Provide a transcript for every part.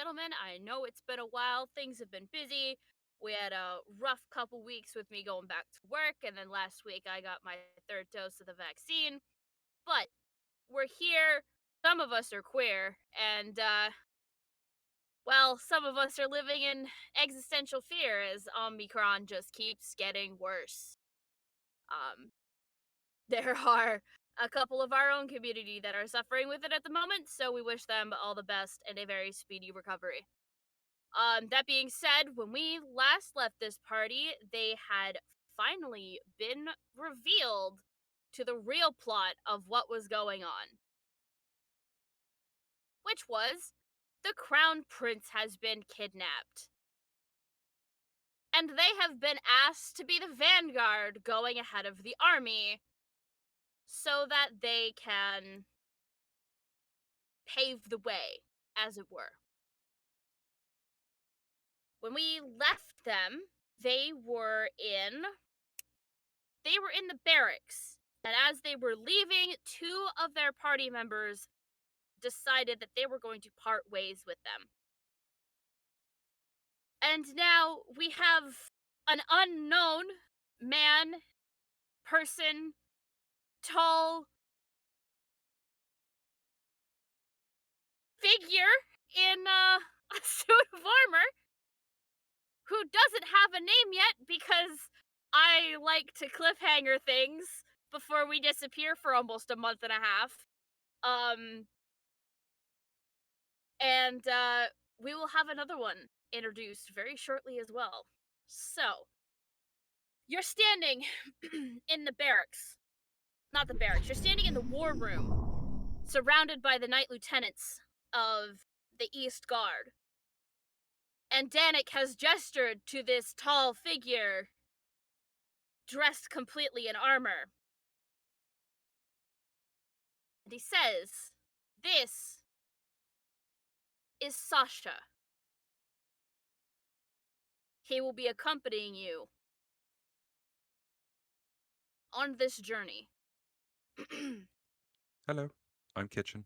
gentlemen. I know it's been a while. Things have been busy. We had a rough couple weeks with me going back to work, and then last week I got my third dose of the vaccine. But we're here. Some of us are queer, and, well, some of us are living in existential fear as Omicron just keeps getting worse. Um, there are a couple of our own community that are suffering with it at the moment, so we wish them all the best and a very speedy recovery. That being said, when we last left this party, they had finally been revealed to the real plot of what was going on, which was the crown prince has been kidnapped. And they have been asked to be the vanguard going ahead of the army so that they can pave the way, as it were. When we left them, they were in the barracks. And as they were leaving, two of their party members decided that they were going to part ways with them. And now we have an unknown man, person, tall figure in a suit of armor who doesn't have a name yet because I like to cliffhanger things before we disappear for almost a month and a half. And we will have another one introduced very shortly as well. So, you're standing in the barracks. Not the barracks, you're standing in the war room, surrounded by the knight lieutenants of the East Guard. And Danik has gestured to this tall figure, dressed completely in armor. And he says, "This is Sasha. He will be accompanying you on this journey." Hello, I'm Kitchen.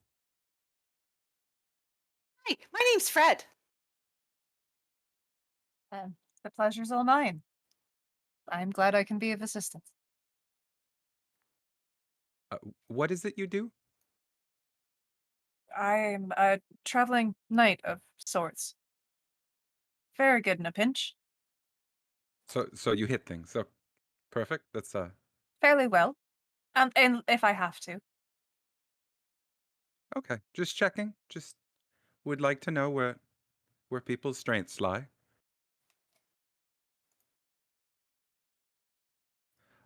Hi, my name's Fred. And the pleasure's all mine. I'm glad I can be of assistance. What is it you do? I'm a traveling knight of sorts. Very good in a pinch. So you hit things. So perfect. That's Fairly well. And if I have to. okay. Just checking. Just would like to know where people's strengths lie.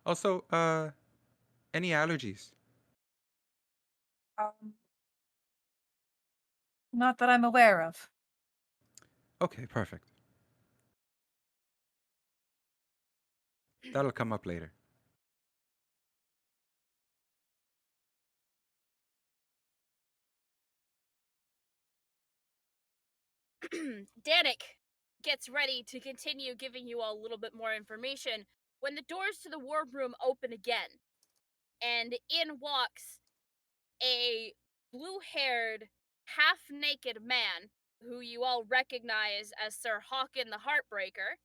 Also, any allergies? Um, Not that I'm aware of. Okay, perfect. That'll come up later. Danik gets ready to continue giving you all a little bit more information when the doors to the ward room open again, and in walks a blue-haired, half-naked man who you all recognize as Sir Hawken the Heartbreaker.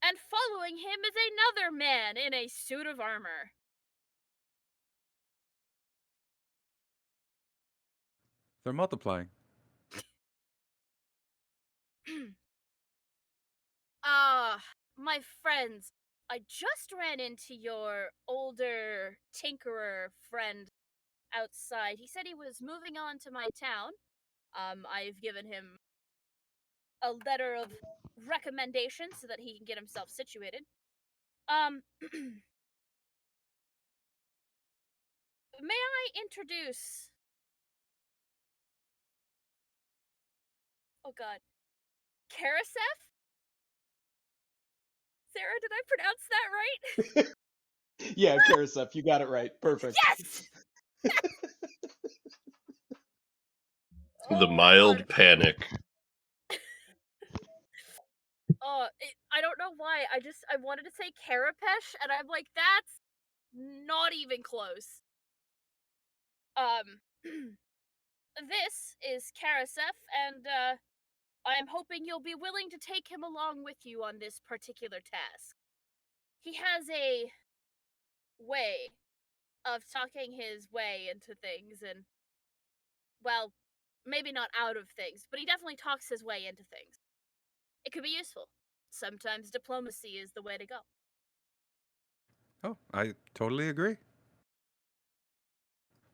And following him is another man in a suit of armor. They're multiplying. My friends, I just ran into your older tinkerer friend outside. He said he was moving on to my town. I've given him a letter of recommendation so that he can get himself situated. May I introduce... Oh god. Karasef? Sarah, did I pronounce that right? Yeah, Karasef, you got it right. Perfect. Yes! The Oh my mild god. panic. I don't know why. I wanted to say Carapesh, and I'm like, that's not even close. this is Karasef, and I am hoping you'll be willing to take him along with you on this particular task. He has a way of talking his way into things, and, well, maybe not out of things, but he definitely talks his way into things. It could be useful. Sometimes diplomacy is the way to go. Oh, I totally agree.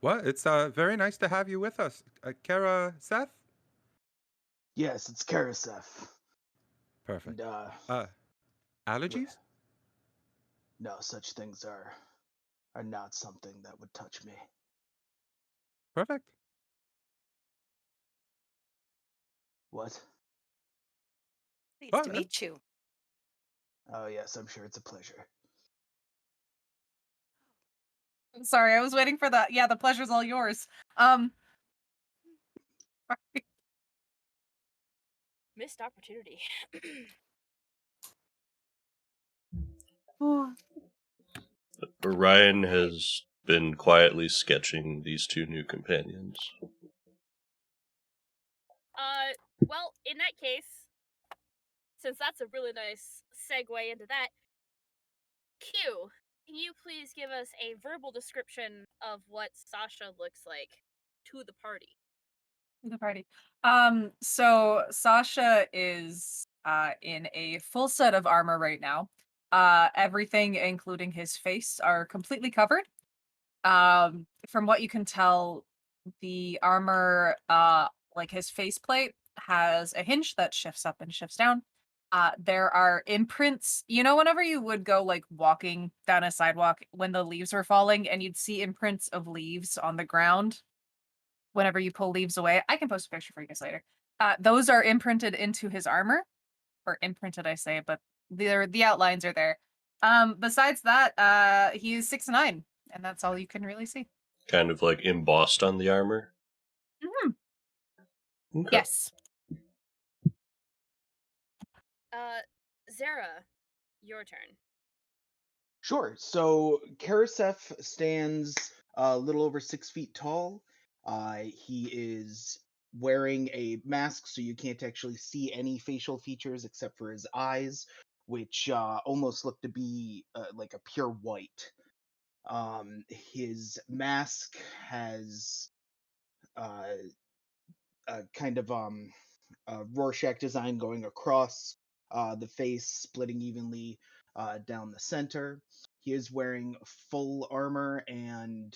Well, it's very nice to have you with us. Kara, Seth? Yes, it's Karasef. Perfect. And w- Allergies? no, such things are not something that would touch me. Perfect. What? Pleased Well, to meet you. Oh yes, I'm sure it's a pleasure. Sorry, I was waiting for that. Yeah, the pleasure's all yours. Sorry. Missed opportunity. Orion has been quietly sketching these two new companions. Well, in that case, since that's a really nice segue into that, Q, can you please give us a verbal description of what Sasha looks like to the party? The party. So Sasha is in a full set of armor right now. Everything, including his face, are completely covered. From what you can tell, the armor, like his faceplate, has a hinge that shifts up and shifts down. There are imprints. You know, whenever you would go like walking down a sidewalk when the leaves were falling, and you'd see imprints of leaves on the ground whenever you pull leaves away. I can post a picture for you guys later. Those are imprinted into his armor, or imprinted, I say, but the outlines are there. Besides that, he is 6'9", and that's all you can really see. Kind of like embossed on the armor. Mhm. Okay. Yes. Zara, your turn. Sure. So Karasef stands a little over 6 feet tall. He is wearing a mask, so you can't actually see any facial features except for his eyes, which almost look to be like a pure white. His mask has uh, a kind of Rorschach design going across the face, splitting evenly down the center. He is wearing full armor and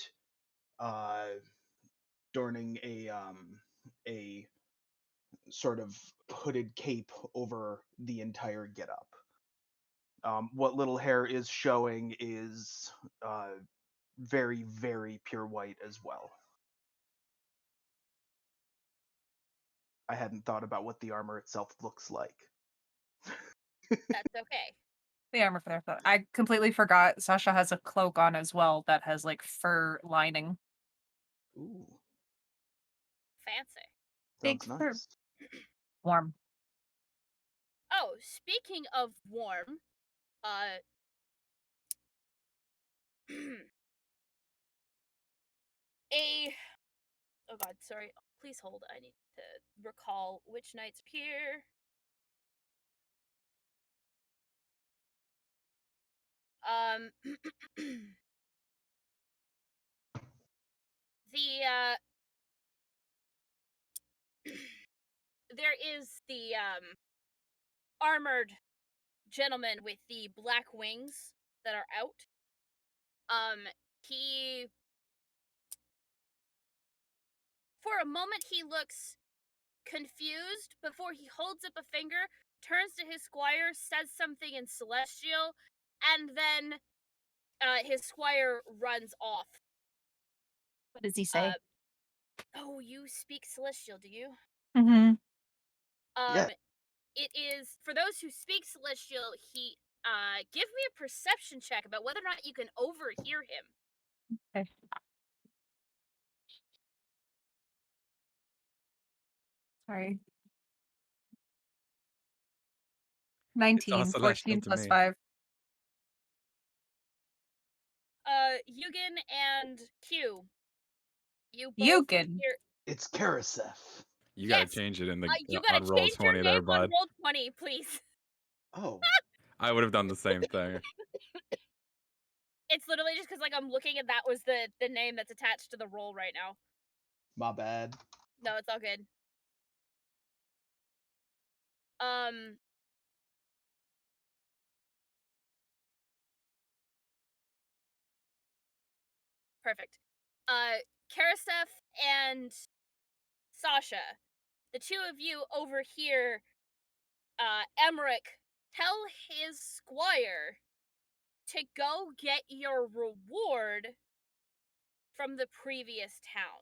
uh, adorning a sort of hooded cape over the entire getup. What little hair is showing is very, very pure white as well. I hadn't thought about what the armor itself looks like. That's okay. The armor for there. But I completely forgot Sasha has a cloak on as well that has like fur lining. Ooh, Fancy. Big sounds fur. nice. Warm. Oh, speaking of warm, uh, a oh god, sorry. Please hold. I need to recall which knights are here. Um, the there is the armored gentleman with the black wings that are out. He for a moment he looks confused before he holds up a finger, turns to his squire, says something in celestial, and then his squire runs off. What does he say? Oh, you speak celestial, do you? Mm-hmm. Yeah. It is for those who speak celestial. He give me a perception check about whether or not you can overhear him. Okay. Sorry. It's all 19, celestial 14 to plus me. 5. Yugen and Q. You both Yugen. hear It's Karisef. You gotta Yes, change it in the you gotta on roll change your 20 there, name on bud. Roll20, please. Oh, I would have done the same thing. It's literally just because, like, I'm looking and that was the name that's attached to the roll right now. my bad. No, it's all good. Um... Perfect. Karisef and Sasha, the two of you over here, Emmerich, tell his squire to go get your reward from the previous town.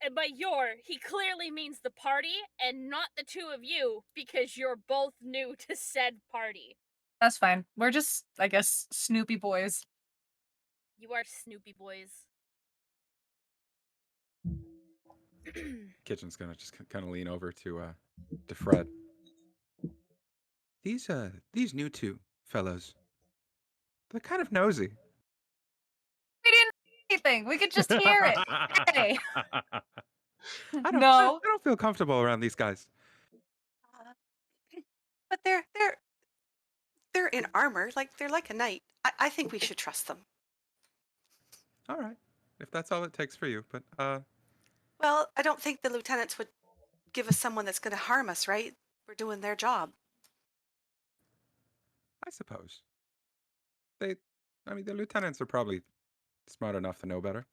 And by your, he clearly means the party and not the two of you because you're both new to said party. That's fine. We're just, I guess, Snoopy boys. You are Snoopy boys. Kitchen's gonna just kind of lean over to Fred. These new two fellows, they're kind of nosy. We didn't do anything. We could just hear it. Hey. I No. don't feel comfortable around these guys. But they're in armor, like they're like a knight. I think we should trust them. All right, if that's all it takes for you. But Well, I don't think the lieutenants would give us someone that's going to harm us, right? We're doing their job. I suppose they. I mean, the lieutenants are probably smart enough to know better.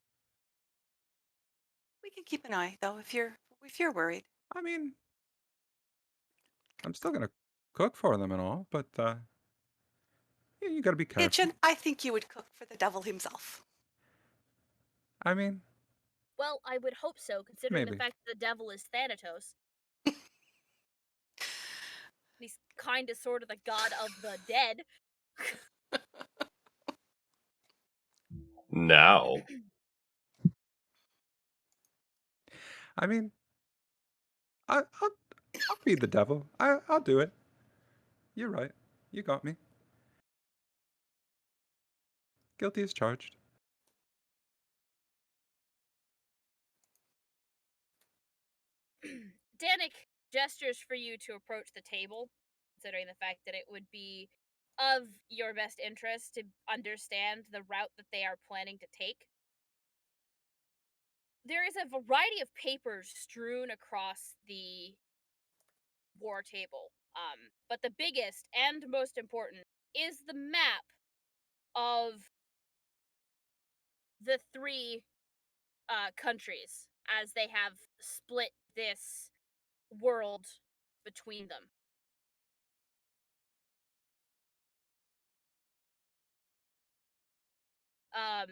We can keep an eye, though, if you're worried. I mean, I'm still gonna cook for them and all, but yeah, you gotta be careful. Kitchen, I think you would cook for the devil himself. I mean, Well, I would hope so, considering maybe. the fact that the devil is Thanatos. He's kinda sort of the god of the dead. Now, I mean, I'll be the devil. I'll do it. You're right. You got me. Guilty as charged. Danik gestures for you to approach the table, considering the fact that it would be of your best interest to understand the route that they are planning to take. There is a variety of papers strewn across the war table, but the biggest and most important is the map of the three countries as they have split this world between them. Um,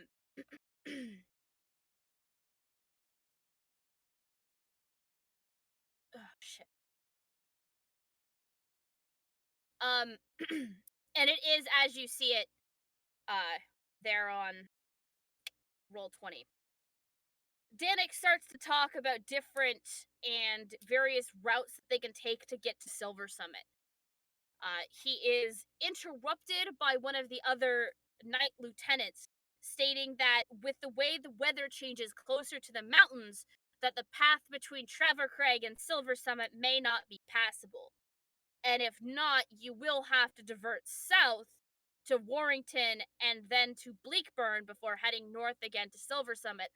oh shit. And it is as you see it, there on Roll20. Danik starts to talk about different and various routes that they can take to get to Silver Summit. He is interrupted by one of the other knight lieutenants, stating that with the way the weather changes closer to the mountains, that the path between Trevor Craig and Silver Summit may not be passable. And if not, you will have to divert south to Warrington and then to Bleakburn before heading north again to Silver Summit,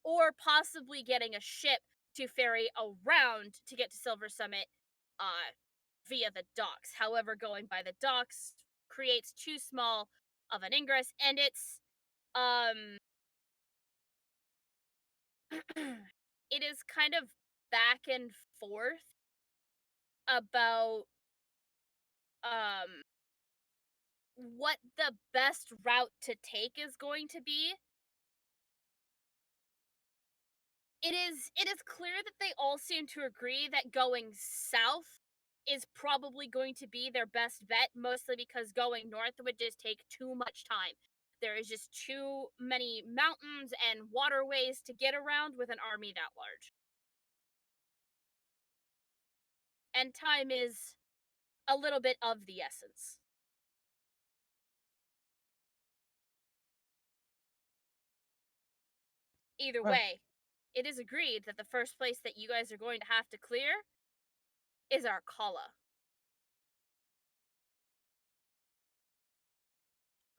or possibly getting a ship to ferry around to get to Silver Summit via the docks. However, going by the docks creates too small of an ingress, and it's it is kind of back and forth about what the best route to take is going to be. It is clear that they all seem to agree that going south is probably going to be their best bet, mostly because going north would just take too much time. There is just too many mountains and waterways to get around with an army that large. and time is a little bit of the essence. Either Right. way, it is agreed that the first place that you guys are going to have to clear is Arcala.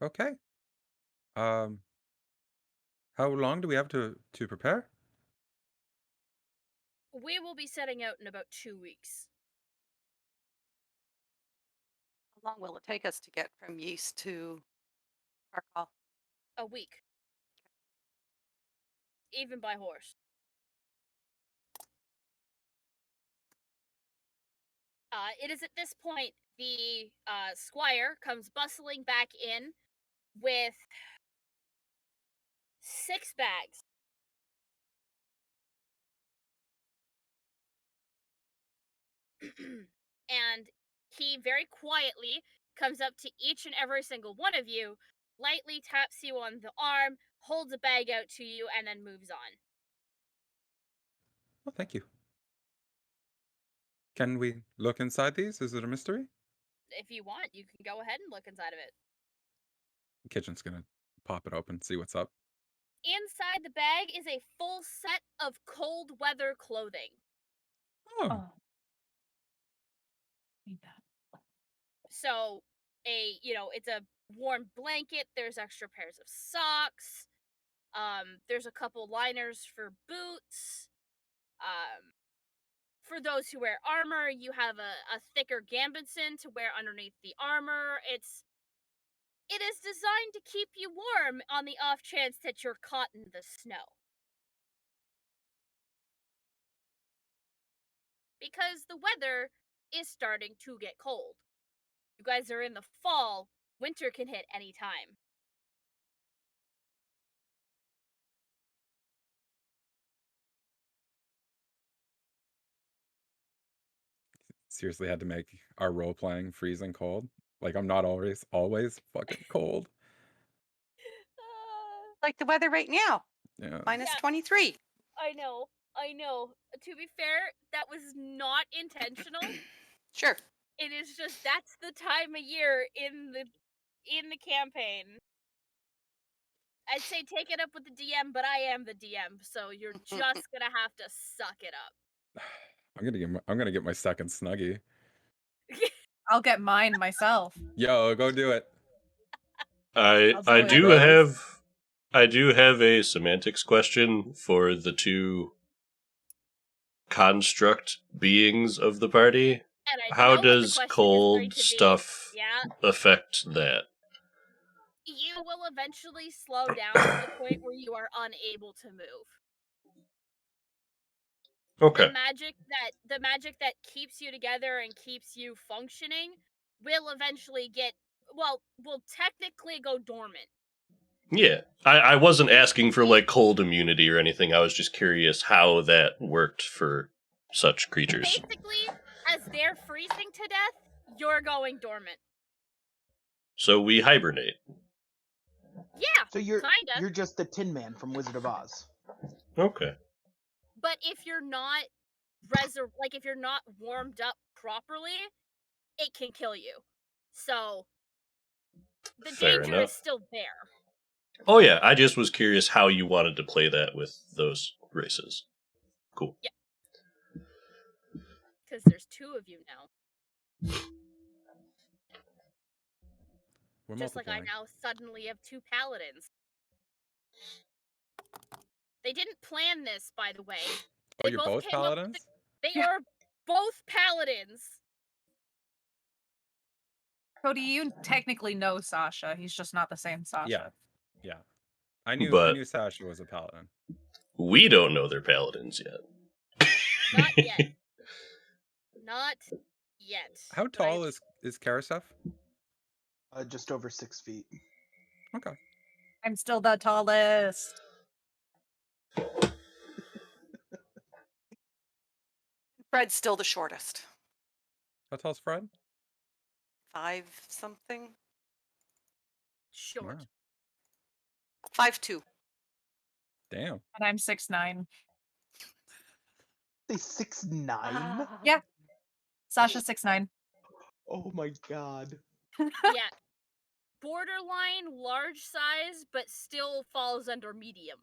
Okay. Um, how long do we have to prepare? We will be setting out in about 2 weeks. How long will it take us to get from Yeast to Arcall? A week. Even by horse. It is at this point the squire comes bustling back in with 6 bags. And he very quietly comes up to each and every single one of you, lightly taps you on the arm, holds a bag out to you, and then moves on. Well, thank you. Can we look inside these? Is it a mystery? If you want, you can go ahead and look inside of it. The kitchen's gonna pop it open, see what's up. Inside the bag is a full set of cold weather clothing. Oh, Oh. Need that. So, it's a warm blanket, there's extra pairs of socks, there's a couple liners for boots. For those who wear armor, you have a thicker gambesson to wear underneath the armor. It is designed to keep you warm on the off chance that you're caught in the snow. Because the weather is starting to get cold. You guys are in the fall, winter can hit any time. seriously had to make our role playing freezing cold. Like I'm not always fucking cold. Like the weather right now, Yeah. minus Yeah. 23. I know. To be fair, that was not intentional. Sure. It is just that's the time of year in the campaign. I'd say take it up with the DM, but I am the DM, so you're just gonna have to suck it up. I'm gonna get my second snuggie. I'll get mine myself. Yo, go do it. I'll do I it. do Rose. have a semantics question for the two construct beings of the party. And I How know what the does question is going cold to be. stuff Yeah, affect that? you will eventually slow down to the point where you are unable to move. Okay. The magic that keeps you together and keeps you functioning will eventually will technically go dormant. Yeah. I wasn't asking for like cold immunity or anything. I was just curious how that worked for such creatures. Basically, as they're freezing to death, you're going dormant. So we hibernate. Yeah, So you're kinda. just the Tin Man from Wizard of Oz. Okay. But if you're not if you're not warmed up properly, it can kill you. So the Fair danger enough. is still there. Oh yeah, I just was curious how you wanted to play that with those races. Cool. Yeah. Because there's 2 of you now. We're Just like I multiplying. now suddenly have 2 paladins. They didn't plan this, by the way. Oh, They you're both both came up with paladins? They Yeah. are both paladins. Cody, you technically know Sasha. He's just not the same Sasha. Yeah. Yeah. I knew But Sasha was a paladin. we don't know they're paladins yet. Not yet. Not yet. How tall right? is Karasef? Just over 6 feet. Okay. I'm still the tallest. Fred's still the shortest. How tall's Fred? 5 something. Short. Wow. 5'2". Damn. And I'm 6'9". Say 6'9". Ah. Yeah. Sasha 6'9". Oh my god. Yeah. Borderline large size, but still falls under medium.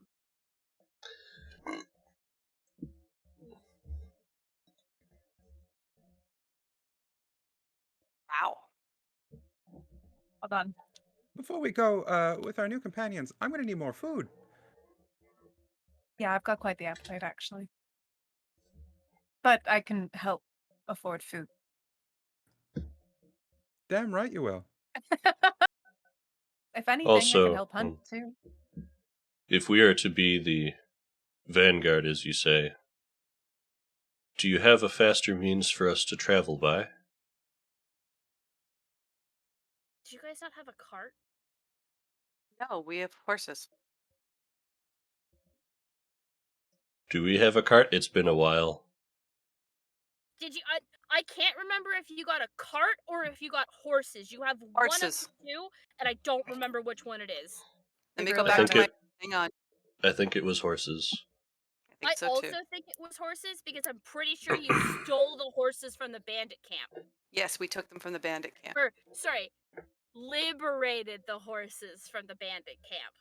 Wow. Hold on. Before we go with our new companions, I'm going to need more food. Yeah, I've got quite the appetite, actually. But I can help afford food. Damn right you will. If anything, I can Also, help hunt, too. if we are to be the Vanguard, as you say, do you have a faster means for us to travel by? Do you guys not have a cart? No, we have horses. Do we have a cart? It's been a while. Did you? I can't remember if you got a cart or if you got horses. You have one of Horses. the two, and I don't remember which one it is. Let It me go really back think to my. it- Hang on. I think it was horses. I think I so also too. think it was horses because I'm pretty sure you stole the horses from the bandit camp. Yes, we took them from the bandit camp. Or, sorry, liberated the horses from the bandit camp.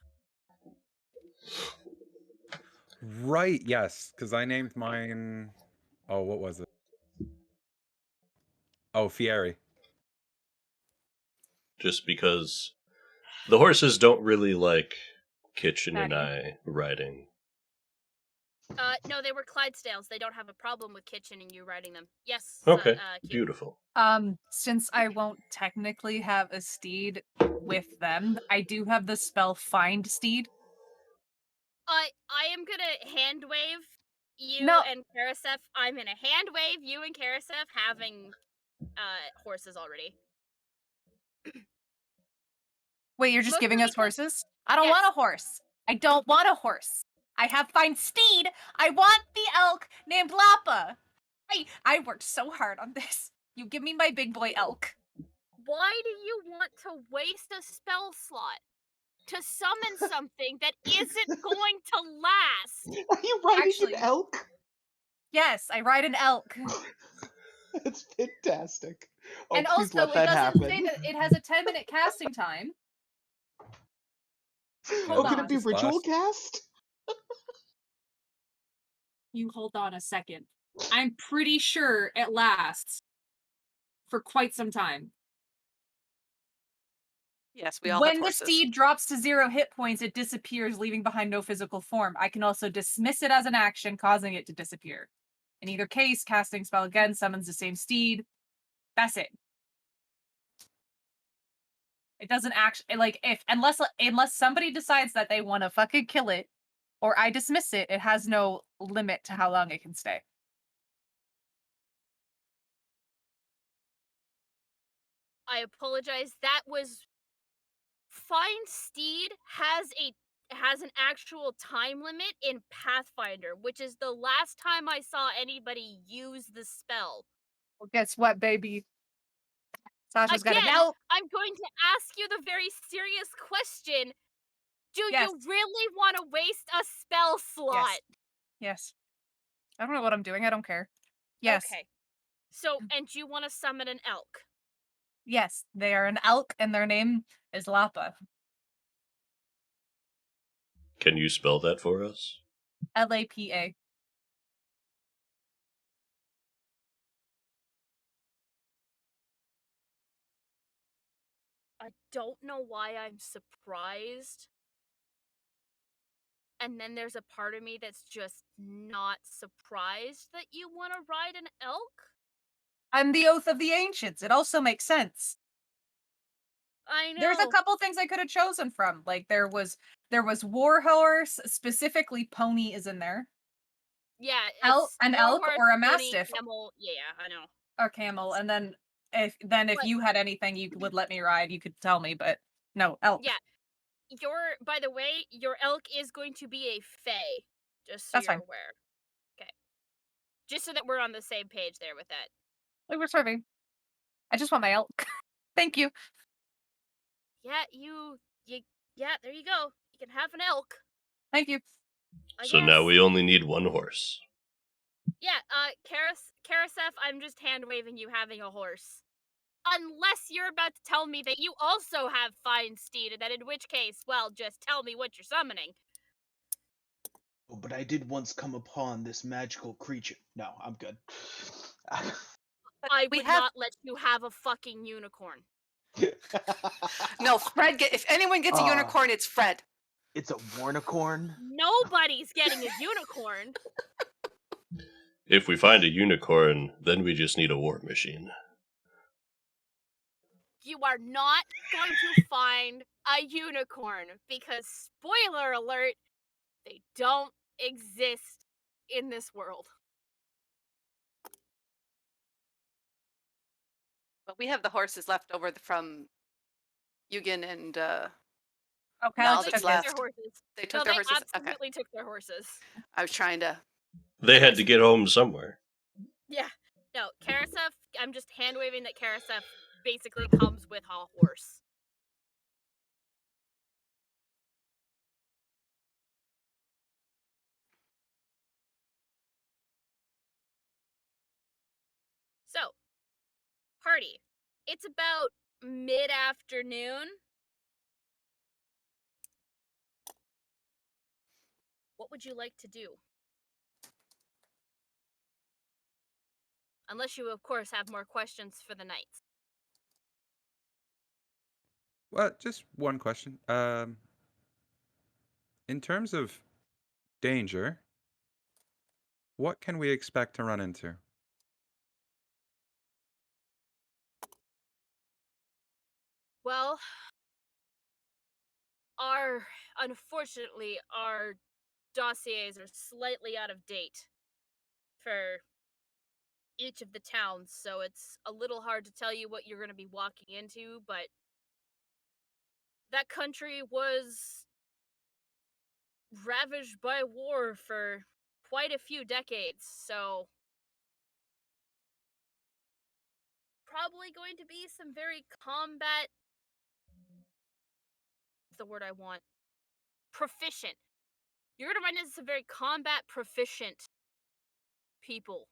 Right, yes, because I named mine... Oh, what was it? Oh, Fieri. Just because the horses don't really like Kitchen and Maddie. I riding. No, they were Clydesdales. They don't have a problem with Kitchen and you riding them. Yes, Okay, Q. beautiful. Since I won't technically have a steed with them, I do have the spell Find Steed. I am gonna hand wave you No. and Karasef. I'm gonna hand wave you and Karasef having horses already. Wait, you're just Mostly giving us because- horses? I don't yes. want a horse. I don't want a horse. I have Find Steed. I want the elk named Lapa. I worked so hard on this. You give me my big boy elk. Why do you want to waste a spell slot to summon something that isn't going to last? Are you riding Actually- an elk? Yes, I ride an elk. That's fantastic. Oh, And please also, let that it doesn't happen. say that it has a 10-minute casting time. Oh, Hold can on. it be Just ritual last. cast? You hold on a second. I'm pretty sure it lasts for quite some time. Yes, we all have When the horses. steed drops to 0 hit points, it disappears, leaving behind no physical form. I can also dismiss it as an action, causing it to disappear. In either case, casting spell again summons the same steed. That's it. It doesn't actually unless somebody decides that they want to fucking kill it, or I dismiss it. It has no limit to how long it can stay. I apologize. That was Find Steed has an actual time limit in Pathfinder, which is the last time I saw anybody use the spell. Well, guess what, baby? Sasha's got an Again, elk. I'm going to ask you the very serious question. Do Yes. you really want to waste a spell slot? Yes. I don't know what I'm doing. I don't care. Yes. Okay. So, and you want to summon an elk? Yes. They are an elk, and their name is Lapa. Can you spell that for us? Lapa. I don't know why I'm surprised. And then there's a part of me that's just not surprised that you want to ride an elk. I'm the Oath of the Ancients. It also makes sense. I know. There's a couple things I could have chosen from. Like there was Warhorse, specifically Pony is in there. Yeah, An elk Warhorse, or a pony, mastiff camel. Yeah, I know. or camel, and then if But- you had anything you would let me ride, you could tell me. But no, elk. Yeah, by the way, your elk is going to be a fae. Just so That's you're fine. aware. Okay. Just so that we're on the same page there with that. Like we're serving. I just want my elk. Thank you. Yeah, yeah, there you go. You can have an elk. Thank you. I So now guess. we only need one horse. Yeah, Karasef, I'm just hand waving you having a horse. Unless you're about to tell me that you also have fine steed, and then in which case, well, just tell me what you're summoning. Oh, but I did once come upon this magical creature. No, I'm good. But I we would have not let you have a fucking unicorn. no Fred. If anyone gets a Ah. unicorn, it's Fred. It's a warnicorn. Nobody's getting a unicorn. If we find a unicorn, then we just need a war machine. You are not going to find a unicorn because, spoiler alert, they don't exist in this world. But we have the horses left over from Yugen and Okay, No, let's They that's took check last. their horses. they took No, their they horses. Okay, absolutely took their horses. I was trying to. They had to get home somewhere. Yeah. No, Karasef, I'm just hand waving that Karasef basically comes with a horse. So, party. It's about mid-afternoon. What would you like to do? Unless you, of course, have more questions for the night. Well, just one question. In terms of danger, what can we expect to run into? Well, unfortunately, our dossiers are slightly out of date for each of the towns, so it's a little hard to tell you what you're going to be walking into, but that country was ravaged by war for quite a few decades, so probably going to be some very combat, what's the word I want? Proficient. You're going to run into some very combat proficient people.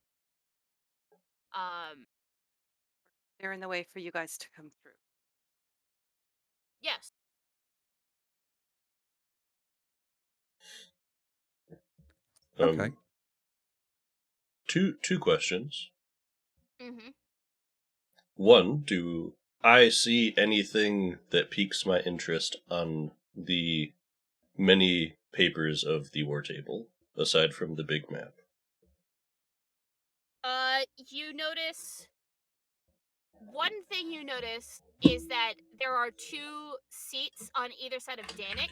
They're in the way for you guys to come through. Yes. Okay. Two questions. Mm-hmm. One, do I see anything that piques my interest on the many papers of the war table, aside from the big map? You notice one thing you notice is that there are two seats on either side of Danik.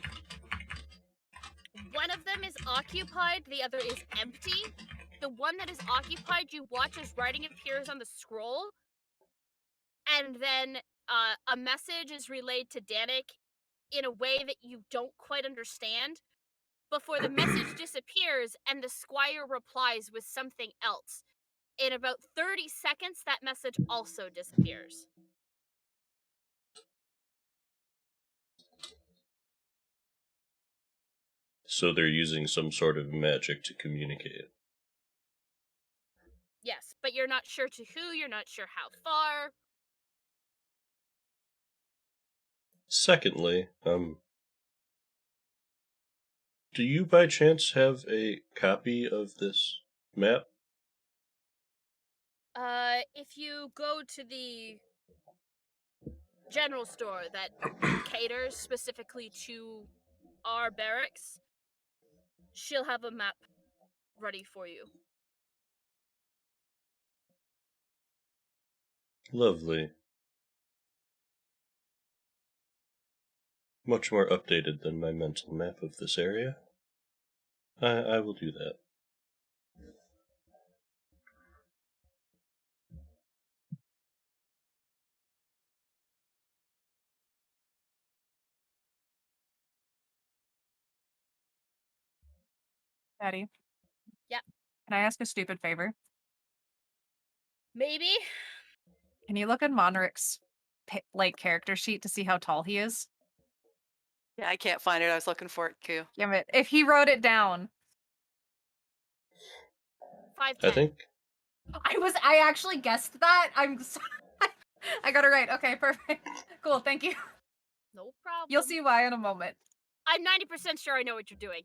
One of them is occupied, the other is empty. The one that is occupied, you watch as writing appears on the scroll, and then a message is relayed to Danik in a way that you don't quite understand before the message disappears and the squire replies with something else. In about 30 seconds, that message also disappears. So they're using some sort of magic to communicate. Yes, but you're not sure to who, you're not sure how far. Secondly, do you by chance have a copy of this map? If you go to the general store that caters specifically to our barracks, she'll have a map ready for you. Lovely. Much more updated than my mental map of this area. I will do that. Patty. Yep. Can I ask a stupid favor? Maybe? Can you look at Monric's character sheet to see how tall he is? Yeah, I can't find it. I was looking for it too. Damn it. If he wrote it down. 5'10". I think I actually guessed that. I got it right. Okay, perfect. Cool, thank you. No problem. You'll see why in a moment. I'm 90% sure I know what you're doing.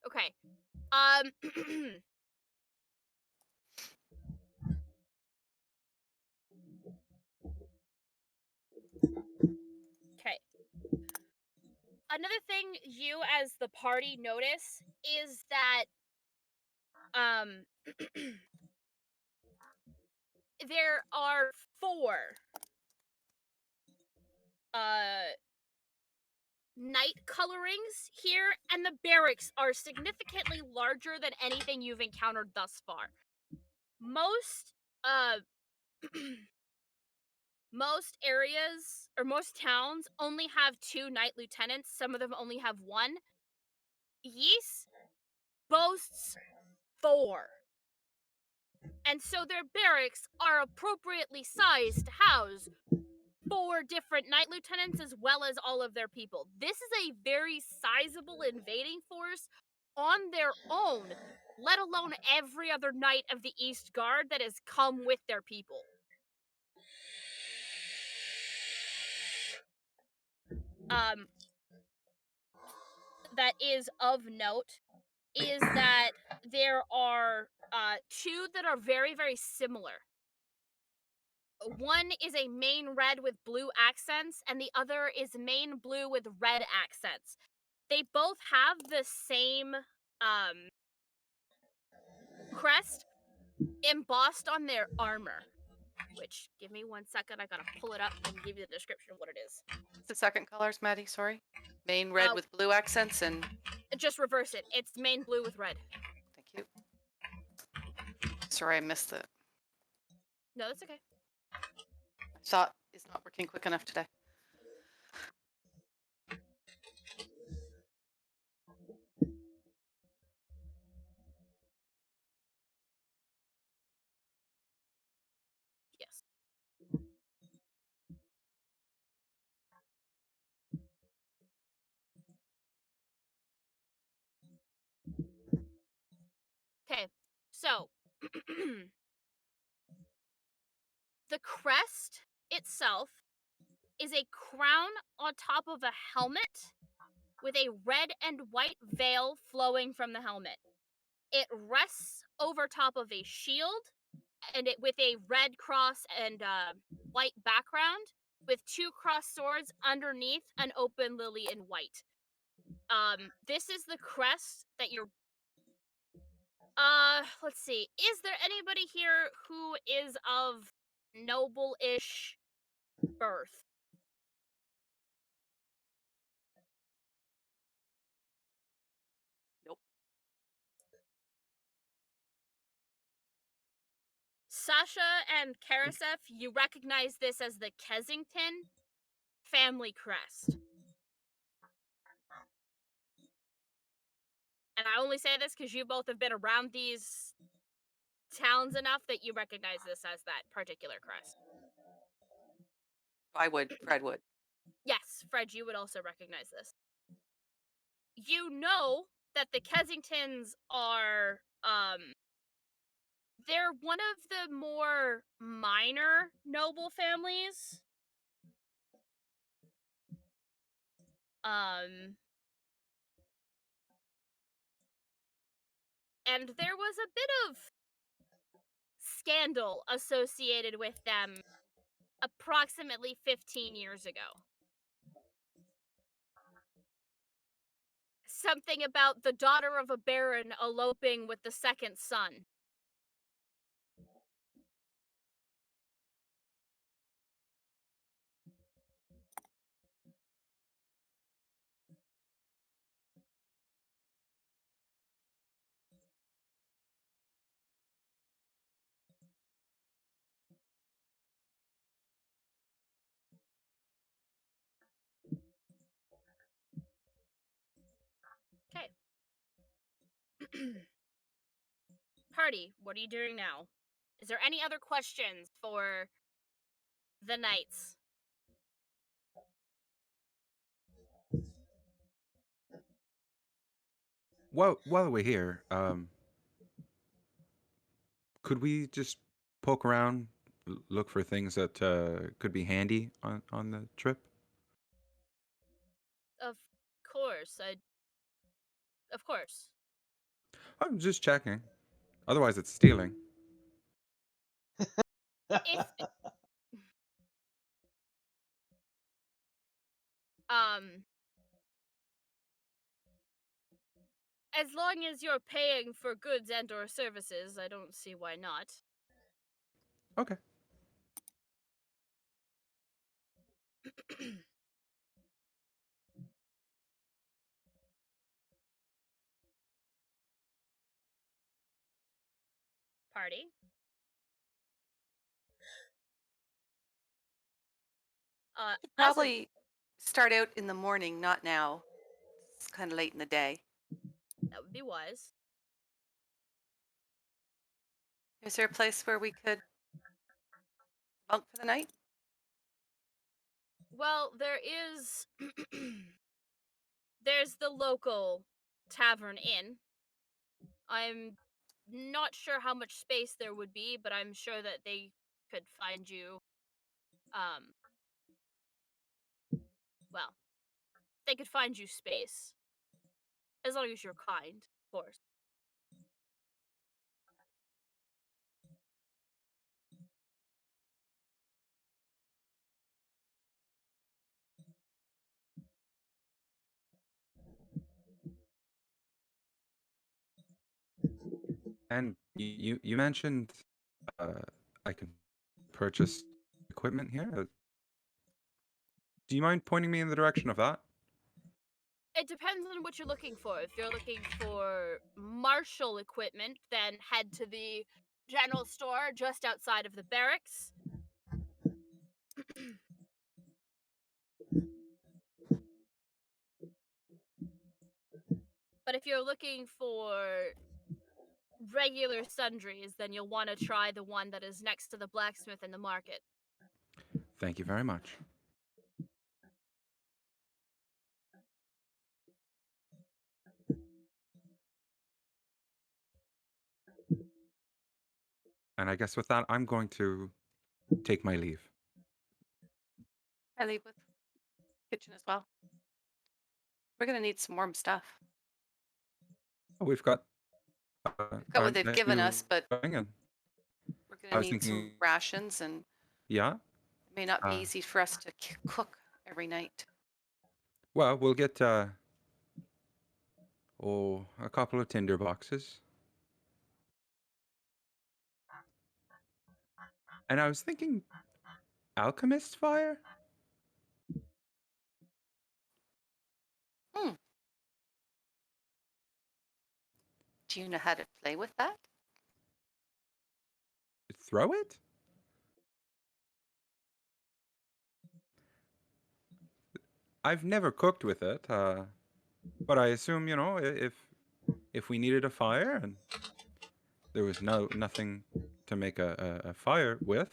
Okay. Okay. Another thing you as the party notice is that there are 4 uh night colorings here, and the barracks are significantly larger than anything you've encountered thus far. Most uh most areas or most towns only have 2 night lieutenants, some of them only have 1. Yeast boasts 4. And so their barracks are appropriately sized to house 4 different night lieutenants as well as all of their people. This is a very sizable invading force on their own, let alone every other knight of the East Guard that has come with their people. That is of note is that there are 2 that are very, very similar. One is a main red with blue accents, and the other is main blue with red accents. They both have the same crest embossed on their armor. Which, give me 1 second, I gotta pull it up and give you the description of what it is. What's the second colors, Maddie? Sorry. Main red with blue accents and. Just reverse it. It's main blue with red. Thank you. Sorry, I missed it. No, that's okay. My thought is not working quick enough today. Yes. Okay, so the crest itself is a crown on top of a helmet with a red and white veil flowing from the helmet. It rests over top of a shield and it with a red cross and white background with 2 crossed swords underneath an open lily in white. This is the crest that you're let's see. Is there anybody here who is of noble-ish birth? Nope. Sasha and Karasef, you recognize this as the Kensington family crest. And I only say this because you both have been around these towns enough that you recognize this as that particular crest. I would. Fred would. Yes, Fred, you would also recognize this. You know that the Kensingtons are, they're one of the more minor noble families. And there was a bit of scandal associated with them approximately 15 years ago. Something about the daughter of a baron eloping with the second son. Okay. Party, what are you doing now? Is there any other questions for the knights? while we're here, could we just poke around, look for things that could be handy on the trip? Of course, of course. I'm just checking. Otherwise, it's stealing. If um, as long as you're paying for goods and/or services, I don't see why not. Okay. Party. As of Probably start out in the morning, not now. It's kind of late in the day. that would be wise. Is there a place where we could bunk for the night? Well, there is. There's the local tavern inn. I'm not sure how much space there would be, but I'm sure that they could find you. Um, well, they could find you space as long as you're kind, of course. And you mentioned I can purchase equipment here. Do you mind pointing me in the direction of that? It depends on what you're looking for. If you're looking for martial equipment, then head to the general store just outside of the barracks. But if you're looking for regular sundries, then you'll want to try the one that is next to the blacksmith in the market. Thank you very much. And I guess with that, I'm going to take my leave. I leave with kitchen as well. We're gonna need some warm stuff. Oh, we've got We've got what they've given us, but and we're I gonna was need some thinking, rations, and yeah. it may not be Uh, easy for us to cook every night. Well, we'll get a couple of tinder boxes. And I was thinking, alchemist fire. Hmm. Do you know how to play with that? Throw it. I've never cooked with it, but I assume if we needed a fire and there was nothing to make a fire with,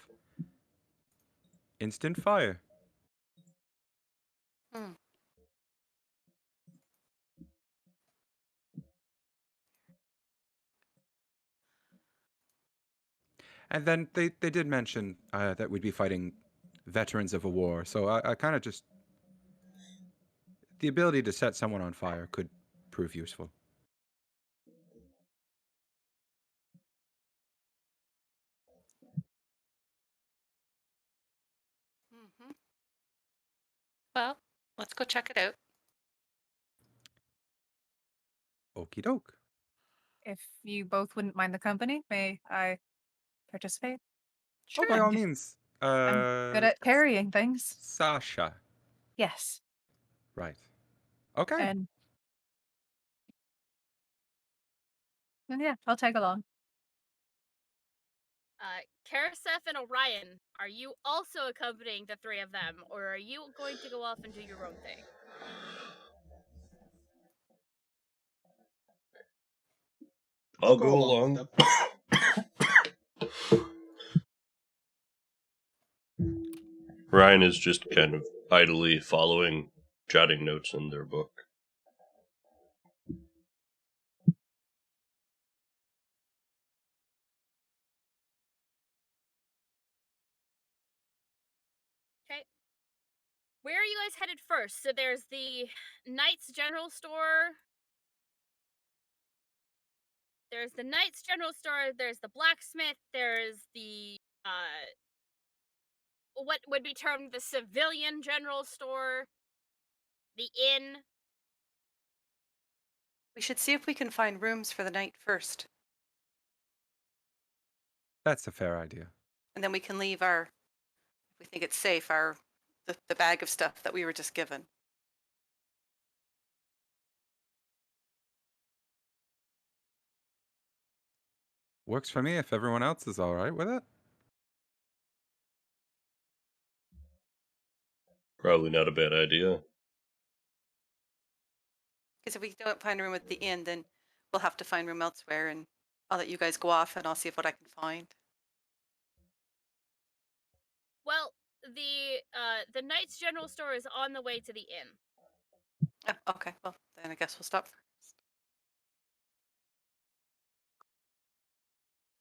instant fire. Hmm. And then they did mention that we'd be fighting veterans of a war, so I kind of just the ability to set someone on fire could prove useful. Mm-hmm. Well, let's go check it out. Okie doke. If you both wouldn't mind the company, may I participate? Oh, by all Sure. means. I'm good at carrying things. Sasha. Yes. Right. Okay. And yeah, I'll tag along. Karaseth and Orion, are you also accompanying the three of them, or are you going to go off and do your own thing? I'll Go go along with along. them. Ryan is just kind of idly following, jotting notes in their book. Where are you guys headed first? So there's the Knight's General Store. There's the Knight's General Store. There's the blacksmith. There's the what would be termed the civilian general store. The inn. We should see if we can find rooms for the night first, That's a fair idea. and then we can leave our, if we think it's safe, the bag of stuff that we were just given. Works for me if everyone else is all right with it. Probably not a bad idea. Because if we don't find a room at the inn, then we'll have to find room elsewhere, and I'll let you guys go off, and I'll see what I can find. Well, the Knight's General Store is on the way to the inn. Oh, okay, well, then I guess we'll stop first.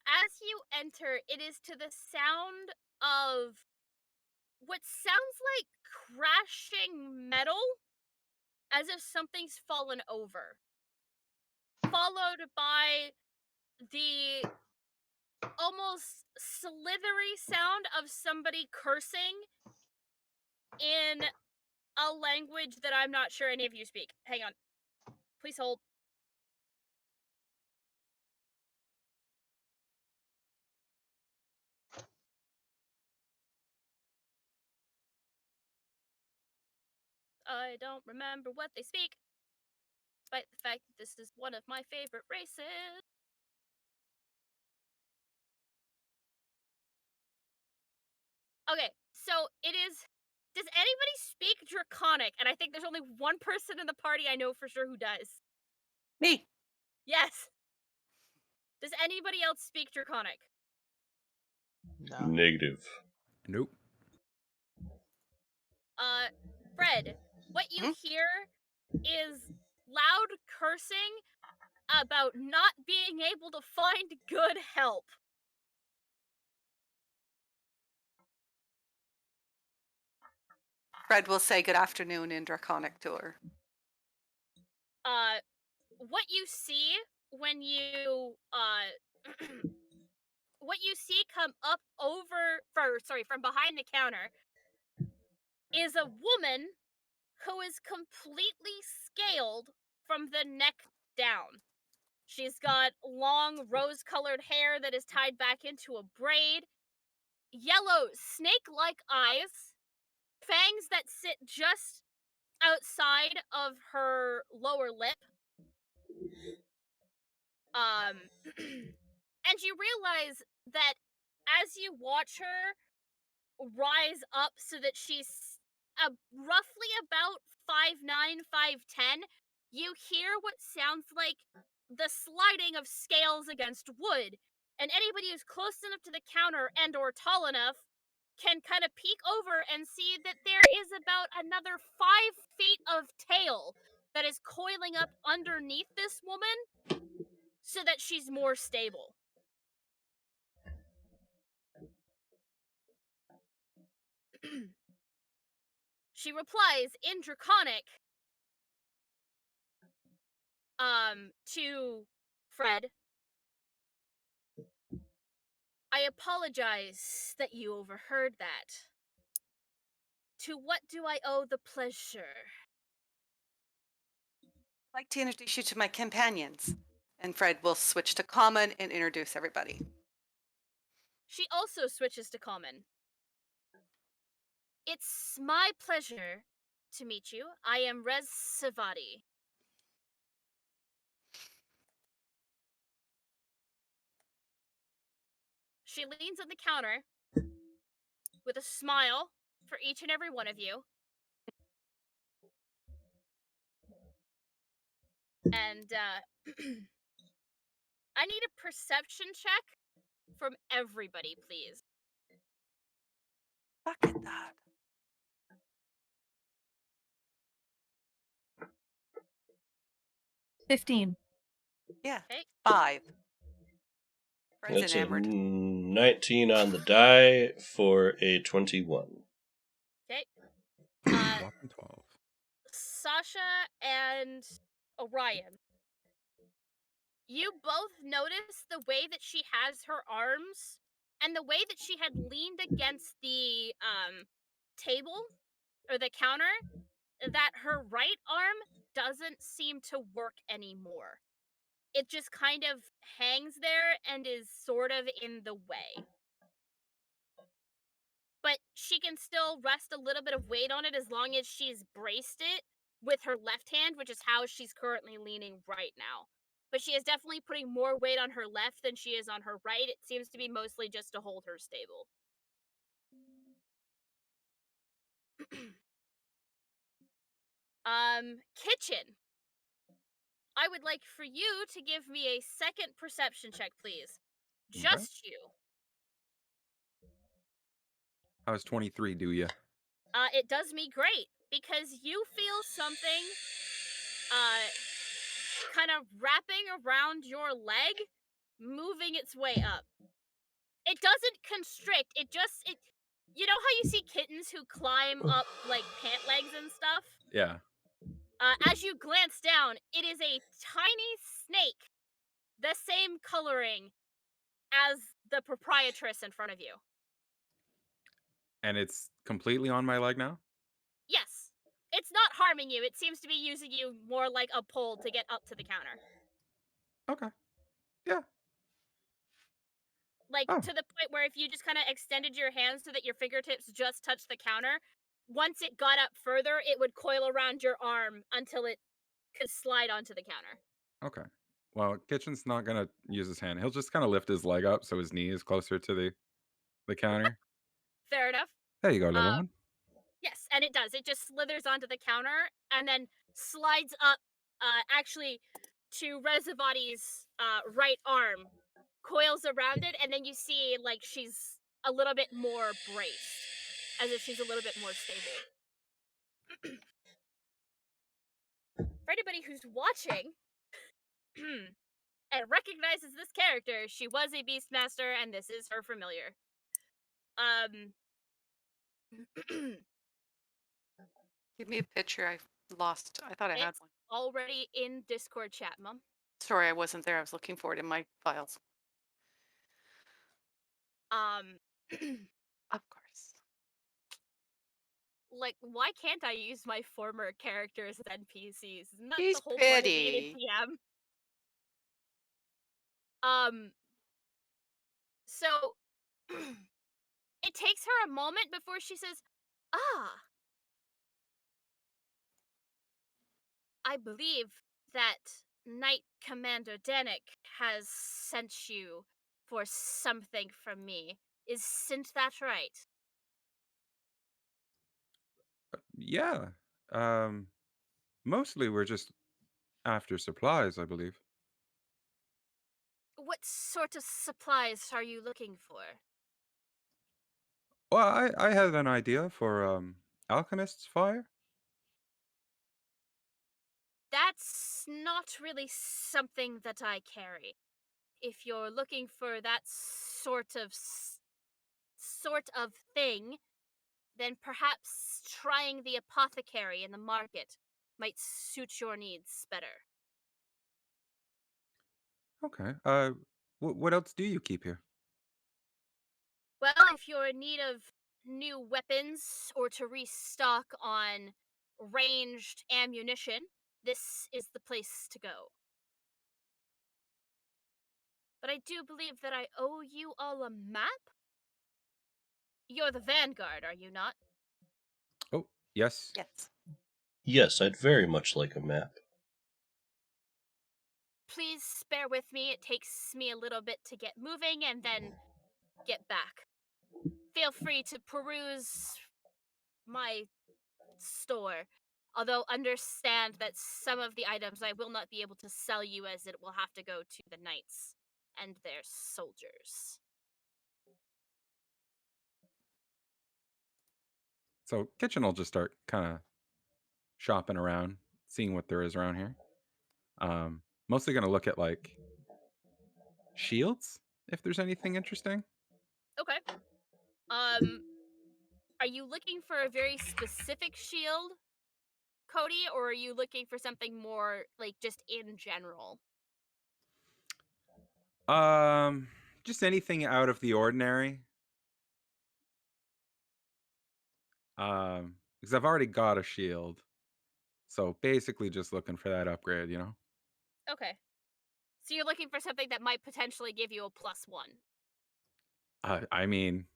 As you enter, it is to the sound of what sounds like crashing metal, as if something's fallen over, followed by the almost slithery sound of somebody cursing in a language that I'm not sure any of you speak. Hang on. Please hold. I don't remember what they speak, despite the fact that this is one of my favorite races. Okay, so it is. Does anybody speak Draconic? And I think there's only one person in the party I know for sure who does. Me. Yes. Does anybody else speak Draconic? No. Negative. Nope. Fred, what you hear is loud cursing about not being able to find good help. Fred will say good afternoon in Draconic to her. What you see when you what you see come up from behind the counter is a woman who is completely scaled from the neck down. She's got long rose-colored hair that is tied back into a braid, yellow snake-like eyes, fangs that sit just outside of her lower lip. And you realize that as you watch her rise up so that she's roughly about 5'9", 5'10", you hear what sounds like the sliding of scales against wood, and anybody who's close enough to the counter and or tall enough can kind of peek over and see that there is about another 5 feet of tail that is coiling up underneath this woman so that she's more stable. She replies in Draconic to Fred. I apologize that you overheard that. To what do I owe the pleasure? I'd like to introduce you to my companions. And Fred will switch to common and introduce everybody. She also switches to common. It's my pleasure to meet you. I am Rez Savati. She leans on the counter with a smile for each and every one of you. And I need a perception check from everybody, please. Look at that. $15. Yeah. Okay. 5. Fred's That's a enamored. 19 on the die for a 21. Okay. Uh, Whopping 12. Sasha and Orion, you both notice the way that she has her arms and the way that she had leaned against the table or the counter, that her right arm doesn't seem to work anymore. It just kind of hangs there and is sort of in the way. But she can still rest a little bit of weight on it as long as she's braced it with her left hand, which is how she's currently leaning right now. But she is definitely putting more weight on her left than she is on her right. It seems to be mostly just to hold her stable. Kitchen. I would like for you to give me a second perception check, please. Okay. Just you. I was 23, do ya? It does me great because you feel something kind of wrapping around your leg, moving its way up. It doesn't constrict, it you know how you see kittens who climb up like pant legs and stuff? Yeah. As you glance down, it is a tiny snake, the same coloring as the proprietress in front of you. And it's completely on my leg now? Yes. It's not harming you. It seems to be using you more like a pole to get up to the counter. Okay. Yeah. Like, Oh, to the point where if you just kind of extended your hands so that your fingertips just touched the counter, once it got up further, it would coil around your arm until it could slide onto the counter. okay. Well, Kitchen's not gonna use his hand. He'll just kind of lift his leg up so his knee is closer to the counter. Fair enough. There you go, little Um, one. yes, and it does. It just slithers onto the counter and then slides up, actually, to Rezavati's right arm, coils around it, and then you see, like, she's a little bit more braced, as if she's a little bit more stable. For anybody who's watching and recognizes this character, she was a Beastmaster, and this is her familiar. Um, Give me a picture. I lost. I thought I had it's one. already in Discord chat, Mom. Sorry, I wasn't there. I was looking for it in my files. Um, Of course. like, why can't I use my former characters as NPCs? Isn't that She's the whole point of being a pretty. DM? So it takes her a moment before she says, "Ah, I believe that Knight Commander Danik has sent you for something from me. Isn't that right?" Yeah. Um, Mostly we're just after supplies, I believe. What sort of supplies are you looking for? Well, I had an idea for alchemist's fire. That's not really something that I carry. If you're looking for that sort of thing, then perhaps trying the apothecary in the market might suit your needs better. Okay. What else do you keep here? Well, if you're in need of new weapons or to restock on ranged ammunition, this is the place to go. But I do believe that I owe you all a map? You're the Vanguard, are you not? Oh, yes. Yes. Yes, I'd very much like a map. Please bear with me. It takes me a little bit to get moving and then get back. Feel free to peruse my store. Although understand that some of the items I will not be able to sell you, as it will have to go to the knights and their soldiers. So Kitchen will just start kind of shopping around, seeing what there is around here. Mostly gonna look at like shields, if there's anything interesting. Okay. Um, are Are you looking for a very specific shield, Cody, or are you looking for something more like just in general? Just anything out of the ordinary. Because I've already got a shield, so basically just looking for that upgrade, you know. Okay. So you're looking for something that might potentially give you a +1. I mean,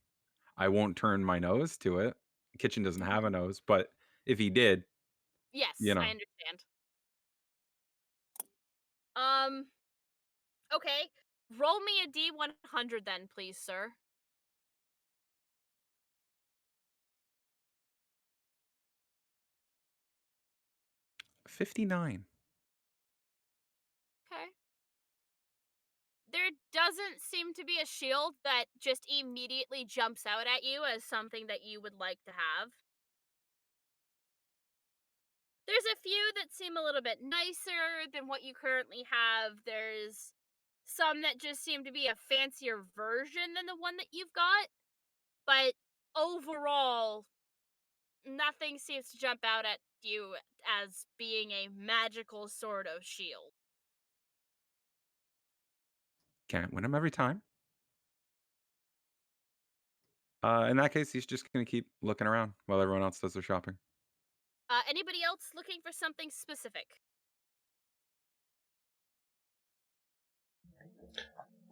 I won't turn my nose to it. The kitchen doesn't have a Mhm. nose, but if he did, you Yes, I know, understand. Um, okay. Roll me a D100 then, please, sir. 59. Okay. There doesn't seem to be a shield that just immediately jumps out at you as something that you would like to have. There's a few that seem a little bit nicer than what you currently have. There's some that just seem to be a fancier version than the one that you've got. But overall, nothing seems to jump out at you as being a magical sort of shield. Can't win him every time. In that case, he's just gonna keep looking around while everyone else does their shopping. Anybody else looking for something specific?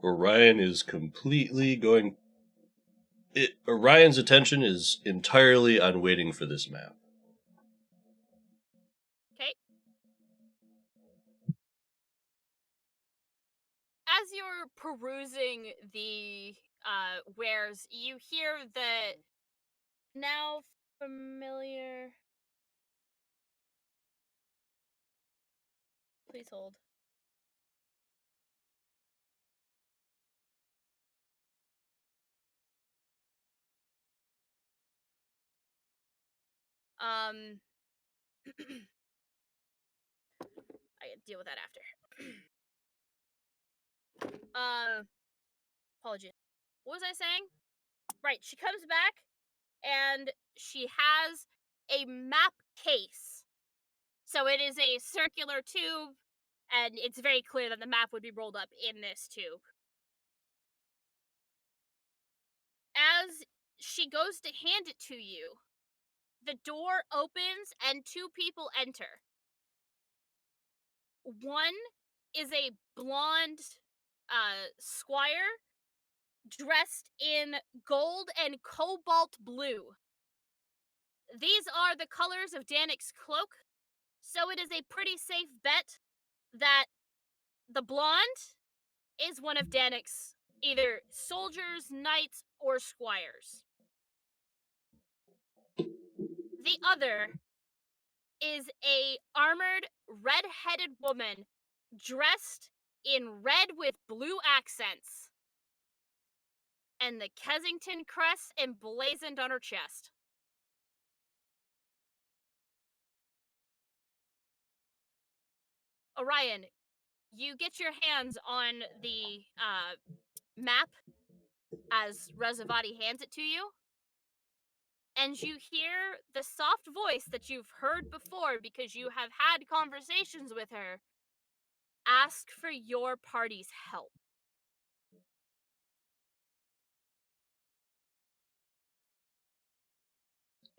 Orion is completely going. Orion's attention is entirely on waiting for this map. Okay. As you're perusing the wares, you hear the now familiar. Please hold. Um, I can deal with that after. uh, Apologies. What was I saying? Right, she comes back and she has a map case. So it is a circular tube, and it's very clear that the map would be rolled up in this tube. As she goes to hand it to you, the door opens and two people enter. One is a blonde squire dressed in gold and cobalt blue. These are the colors of Danik's cloak, so it is a pretty safe bet that the blonde is one of Danik's either soldiers, knights, or squires. The other is a armored, red-headed woman dressed in red with blue accents and the Kensington crest emblazoned on her chest. Orion, you get your hands on the map as Rezavati hands it to you, and you hear the soft voice that you've heard before because you have had conversations with her ask for your party's help.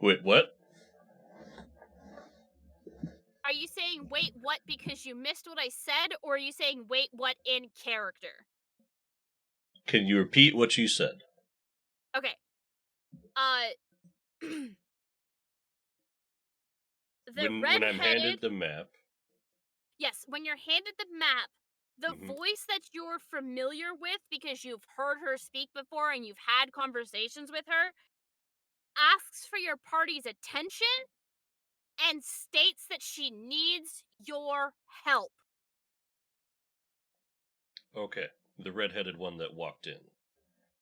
Wait, what? Are you saying wait what because you missed what I said, or are you saying wait what in character? Can you repeat what you said? Okay. The When I'm handed red-headed. the map. Yes, when you're handed the map, the Mhm. voice that you're familiar with because you've heard her speak before and you've had conversations with her asks for your party's attention and states that she needs your help. Okay, the red-headed one that walked in.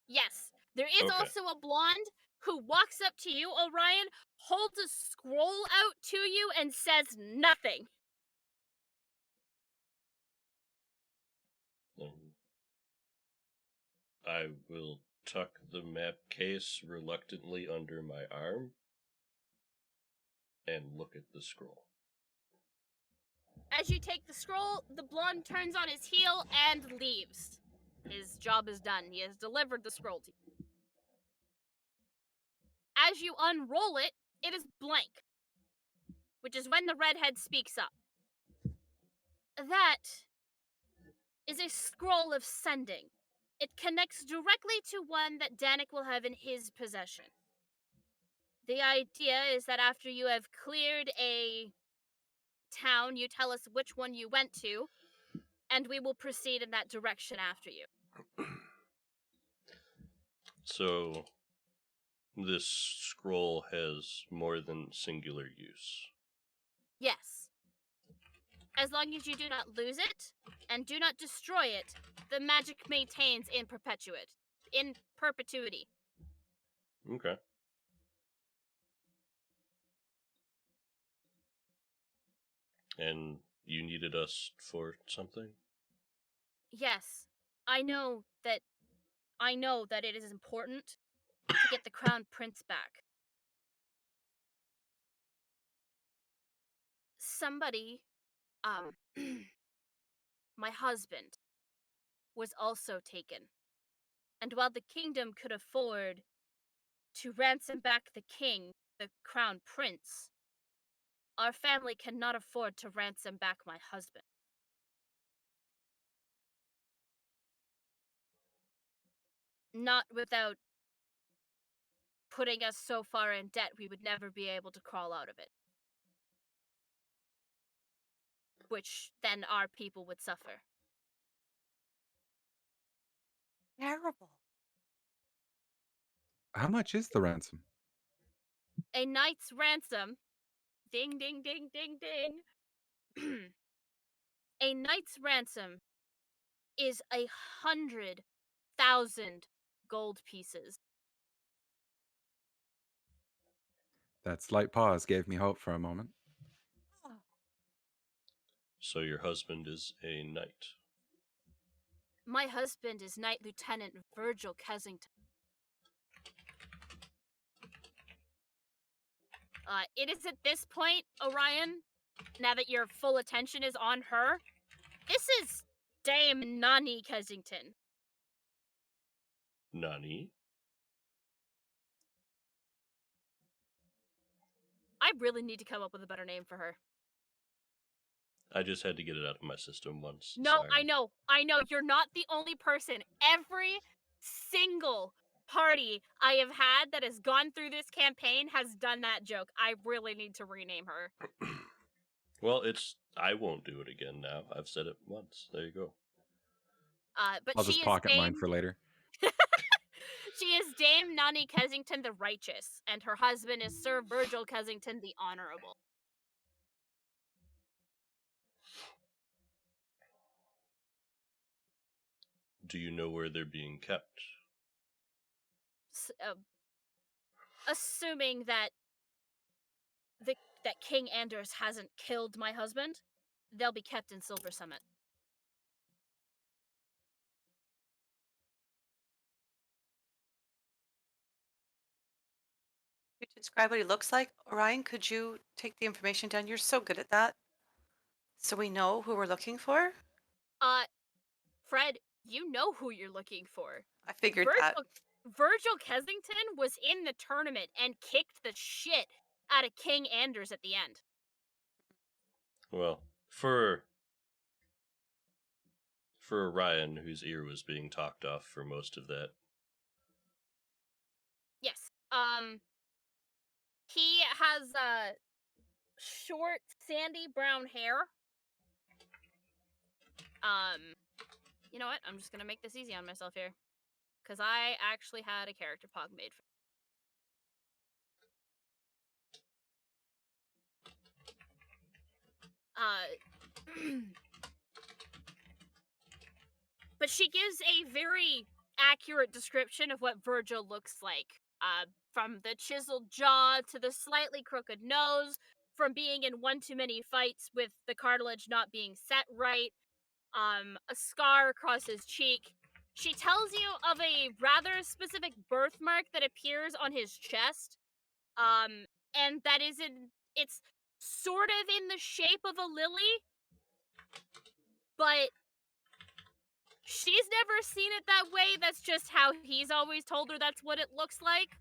Yes, there is Okay. also a blonde who walks up to you, Orion, holds a scroll out to you, and says nothing. I will tuck the map case reluctantly under my arm and look at the scroll. As you take the scroll, the blonde turns on his heel and leaves. His job is done. He has delivered the scroll to you. As you unroll it, it is blank, which is when the redhead speaks up. That is a scroll of sending. It connects directly to one that Danik will have in his possession. The idea is that after you have cleared a town, you tell us which one you went to, and we will proceed in that direction after you. So, this scroll has more than singular use. Yes. As long as you do not lose it, and do not destroy it, the magic maintains in perpetuity. Okay. And you needed us for something? Yes, I know that it is important to get the crown prince back. Somebody, my husband, was also taken. And while the kingdom could afford to ransom back the king, the crown prince, our family cannot afford to ransom back my husband. Not without putting us so far in debt we would never be able to crawl out of it. Which then our people would suffer. Terrible. How much is the ransom? A knight's ransom. Ding, ding, ding, ding, ding. A knight's ransom is 100,000 gold pieces. That slight pause gave me hope for a moment. So your husband is a knight. My husband is Knight Lieutenant Virgil Kensington. It is at this point, Orion, now that your full attention is on her, this is Dame Nani Kensington. Nani? I really need to come up with a better name for her. I just had to get it out of my system once. No, Sorry. I know, you're not the only person. Every single party I have had that has gone through this campaign has done that joke. I really need to rename her. Well, I won't do it again now. I've said it once. There you go. But I'll she just is pocket mine Dame. for later. She is Dame Nani Kensington the Righteous, and her husband is Sir Virgil Kensington the Honorable. Do you know where they're being kept? Assuming that that King Anders hasn't killed my husband, they'll be kept in Silver Summit. Could you describe what he looks like? Orion, could you take the information down? You're so good at that. So we know who we're looking for? Fred, you know who you're looking for. I figured that. Virgil Kensington was in the tournament and kicked the shit out of King Anders at the end. Well, for Ryan, whose ear was being talked off for most of that. Yes. He has short, sandy brown hair. You know what? I'm just gonna make this easy on myself here, because I actually had a character pog made for. But she gives a very accurate description of what Virgil looks like. From the chiseled jaw to the slightly crooked nose, from being in one too many fights with the cartilage not being set right, a scar across his cheek. She tells you of a rather specific birthmark that appears on his chest. And that is it's sort of in the shape of a lily, but she's never seen it that way. That's just how he's always told her that's what it looks like.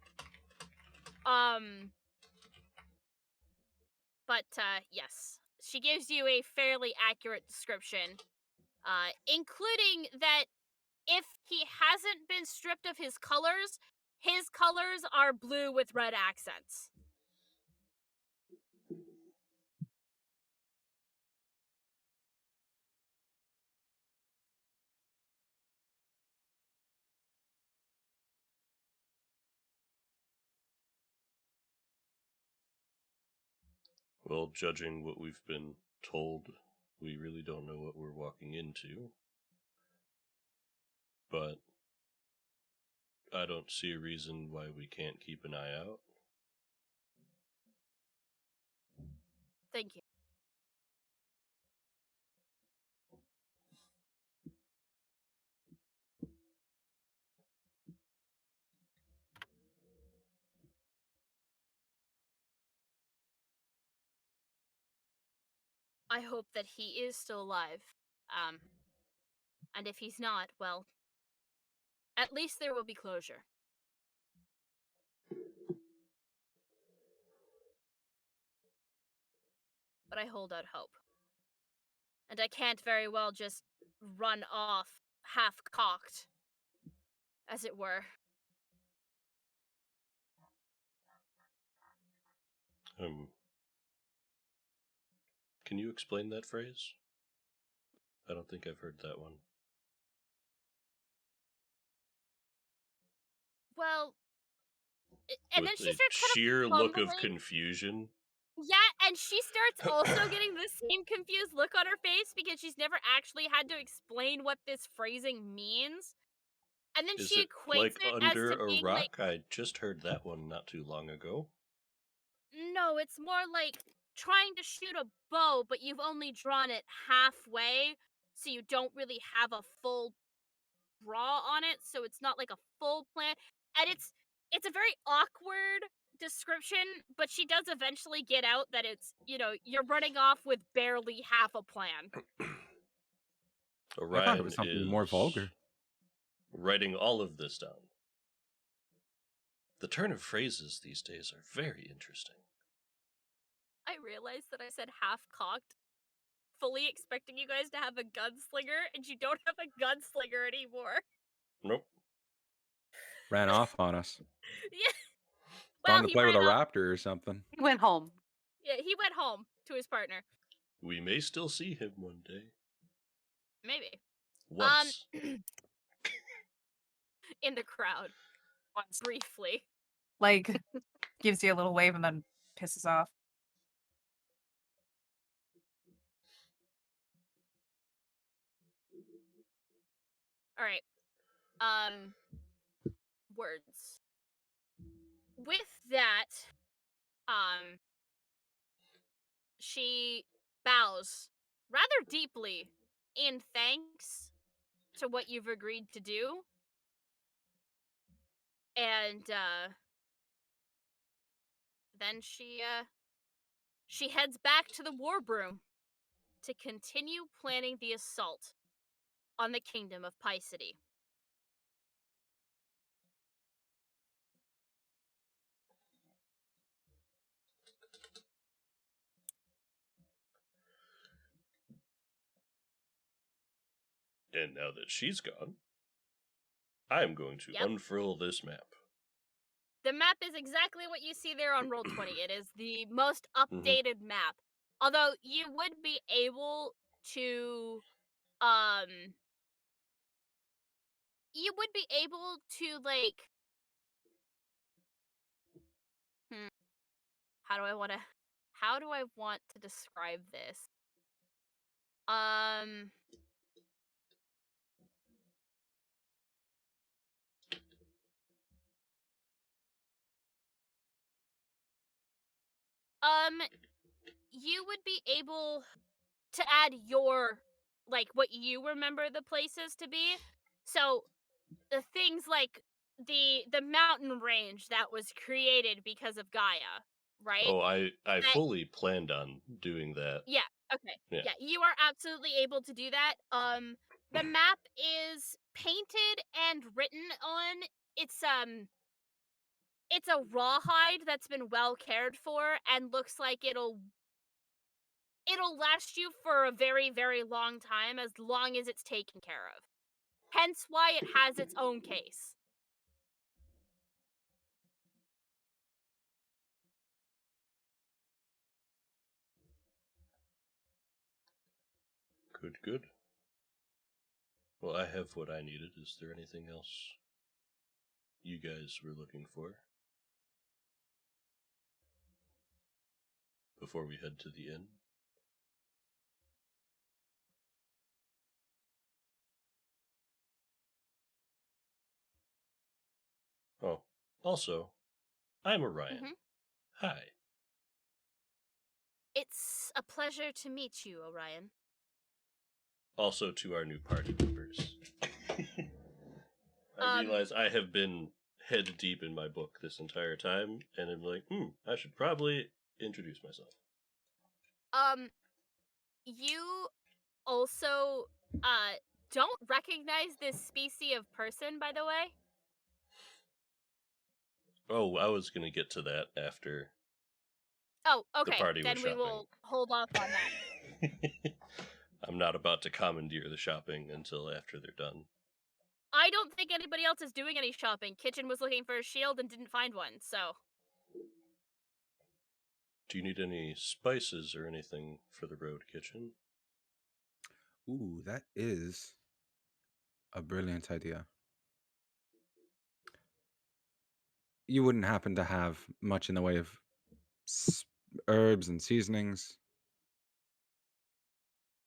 But yes, she gives you a fairly accurate description, including that if he hasn't been stripped of his colors are blue with red accents. Well, judging what we've been told, we really don't know what we're walking into. But I don't see a reason why we can't keep an eye out. Thank you. I hope that he is still alive. And if he's not, well, at least there will be closure. But I hold out hope. And I can't very well just run off half-cocked, as it were. Can you explain that phrase? I don't think I've heard that one. Well, and With then she a starts kind sheer of look of mumbling. confusion. Yeah, and she starts also getting the same confused look on her face because she's never actually had to explain what this phrasing means. And then Is she it equates like it as under to a being rock? I just heard that one not too long ago. no, it's more like trying to shoot a bow, but you've only drawn it halfway, so you don't really have a full draw on it, so it's not like a full plan. And it's a very awkward description, but she does eventually get out that it's, you're running off with barely half a plan. I thought it Orion was something is more vulgar. writing all of this down. The turn of phrases these days are very interesting. I realized that I said half-cocked, fully expecting you guys to have a gunslinger, and you don't have a gunslinger anymore. Nope. Ran off on us. Yeah. Gone Well, to he play with a ran off. raptor or something. He went home. Yeah, he went home to his partner. We may still see him one day. Maybe. Once. In the crowd. Once, Briefly. like, gives you a little wave and then pisses off. Alright. Words. With that, she bows rather deeply in thanks to what you've agreed to do. And, then she heads back to the war room to continue planning the assault on the kingdom of Pycity. And now that she's gone, I'm going to Yep. unfurl this map. The map is exactly what you see there on Roll20. It is the most updated map. Although you would be able to like how do I want to describe this? You would be able to add your, like, what you remember the places to be. So the things like the mountain range that was created because of Gaia, right? Oh, I That fully planned on doing that. yeah, okay. Yeah. Yeah, you are absolutely able to do that. The map is painted and written on. It's it's a rawhide that's been well cared for and looks like it'll last you for a very, very long time as long as it's taken care of. Hence why it has its own case. Good, good. Well, I have what I needed. Is there anything else you guys were looking for before we head to the inn? Oh, also, I'm Orion. Mhm. Hi. It's a pleasure to meet you, Orion. Also to our new party members. I Um, realize I have been head deep in my book this entire time, and I'm like, I should probably introduce myself. you also don't recognize this species of person, by the way. Oh, I was gonna get to that after Oh, the okay. party was Then we shopping. will hold off on that. I'm not about to commandeer the shopping until after they're done. I don't think anybody else is doing any shopping. Kitchen was looking for a shield and didn't find one, so. Do you need any spices or anything for the road kitchen? Ooh, that is a brilliant idea. You wouldn't happen to have much in the way of herbs and seasonings?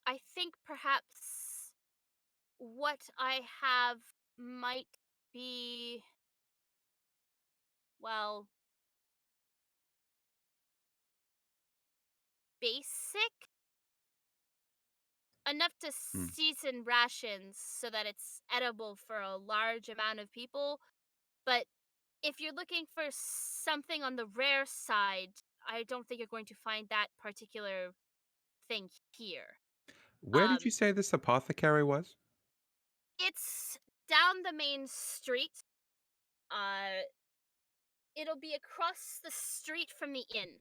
I think perhaps what I have might be, well, basic enough to Hmm. season rations so that it's edible for a large amount of people. But if you're looking for something on the rare side, I don't think you're going to find that particular thing here. Where did you Um, say this apothecary was? it's down the main street. Uh, it'll be across the street from the inn.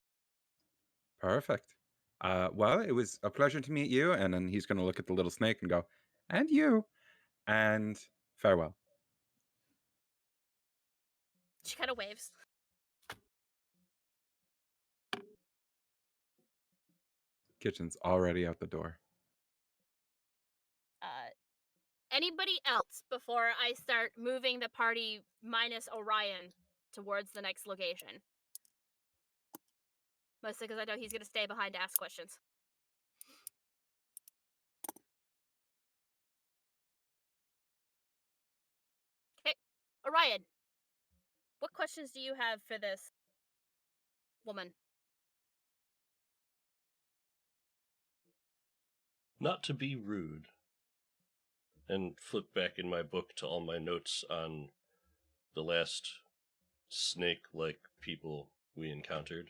Perfect. Well, it was a pleasure to meet you. And then he's going to look at the little snake and go, and you, and farewell. She kind of waves. Kitchen's already out the door. Anybody else before I start moving the party minus Orion towards the next location? Mostly because I know he's going to stay behind to ask questions. Okay, Orion, what questions do you have for this woman? Not to be rude, and flip back in my book to all my notes on the last snake-like people we encountered.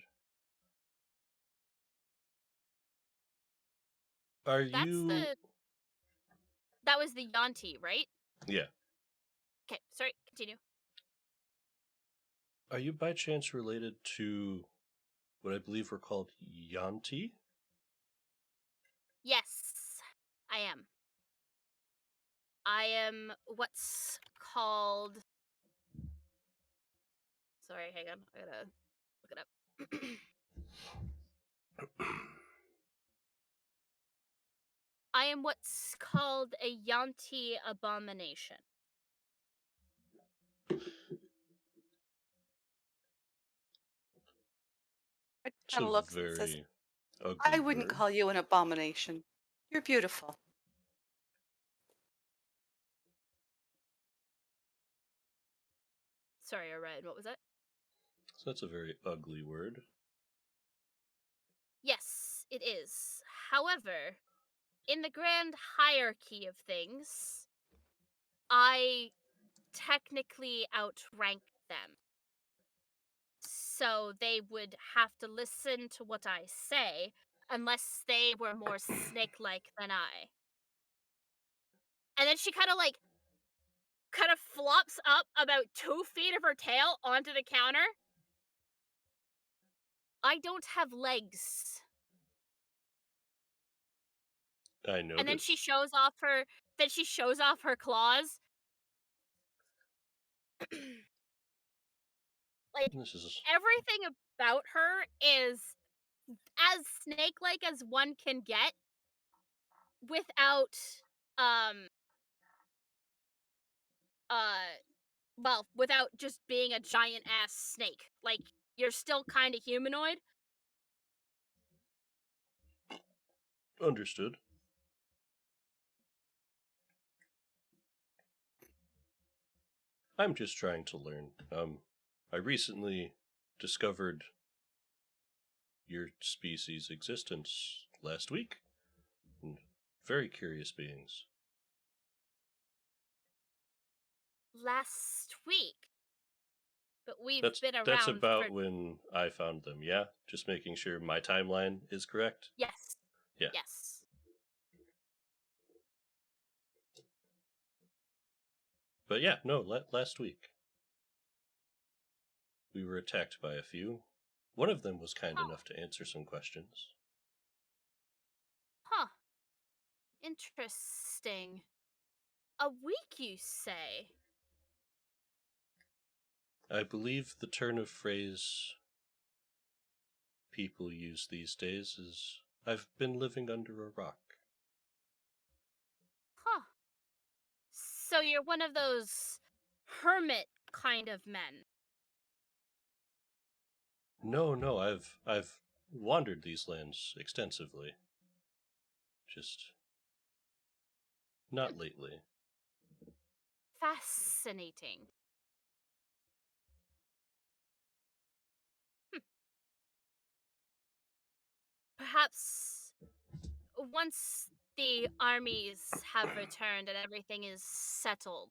Are you... That was the Yanti, right? Yeah. Okay, sorry, continue. Are you by chance related to what I believe were called Yanti? Yes, I am. I am what's called. Sorry, hang on. I gotta look it up. I am what's called a Yanti abomination. It It's kind a of looks and says, very ugly I wouldn't word. call you an abomination. You're beautiful. Sorry, Orion, what was that? So that's a very ugly word. Yes, it is. However, in the grand hierarchy of things, I technically outrank them. So they would have to listen to what I say unless they were more snake-like than I. And then she kind of flops up about 2 feet of her tail onto the counter. I don't have legs. I And then she noticed. shows off her claws. Like, This is everything about her is as snake-like as one can get without, um, uh, without just being a giant-ass snake. Like, you're still kinda humanoid. understood. I'm just trying to learn. I recently discovered your species' existence last week. And very curious beings. Last week. But we've That's been that's around for... about when I found them. Yeah, just making sure my timeline is correct. Yes. Yeah. Yes. But yeah, no, last week we were attacked by a few. One of them was kind Huh. enough to answer some questions. Huh. Interesting. A week, you say? I believe the turn of phrase people use these days is I've been living under a rock. Huh. So you're one of those hermit kind of men. No, I've wandered these lands extensively. Just not lately. Fascinating. Hm. Perhaps once the armies have returned and everything is settled,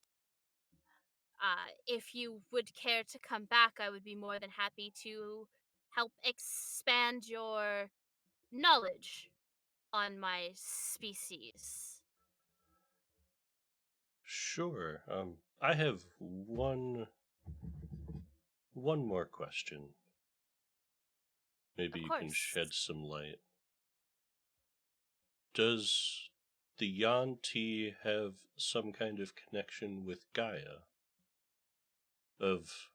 if you would care to come back, I would be more than happy to help expand your knowledge on my species. Sure. I have one more question. Maybe Of you can course. shed some light. Does the Yanti have some kind of connection with Gaia? Of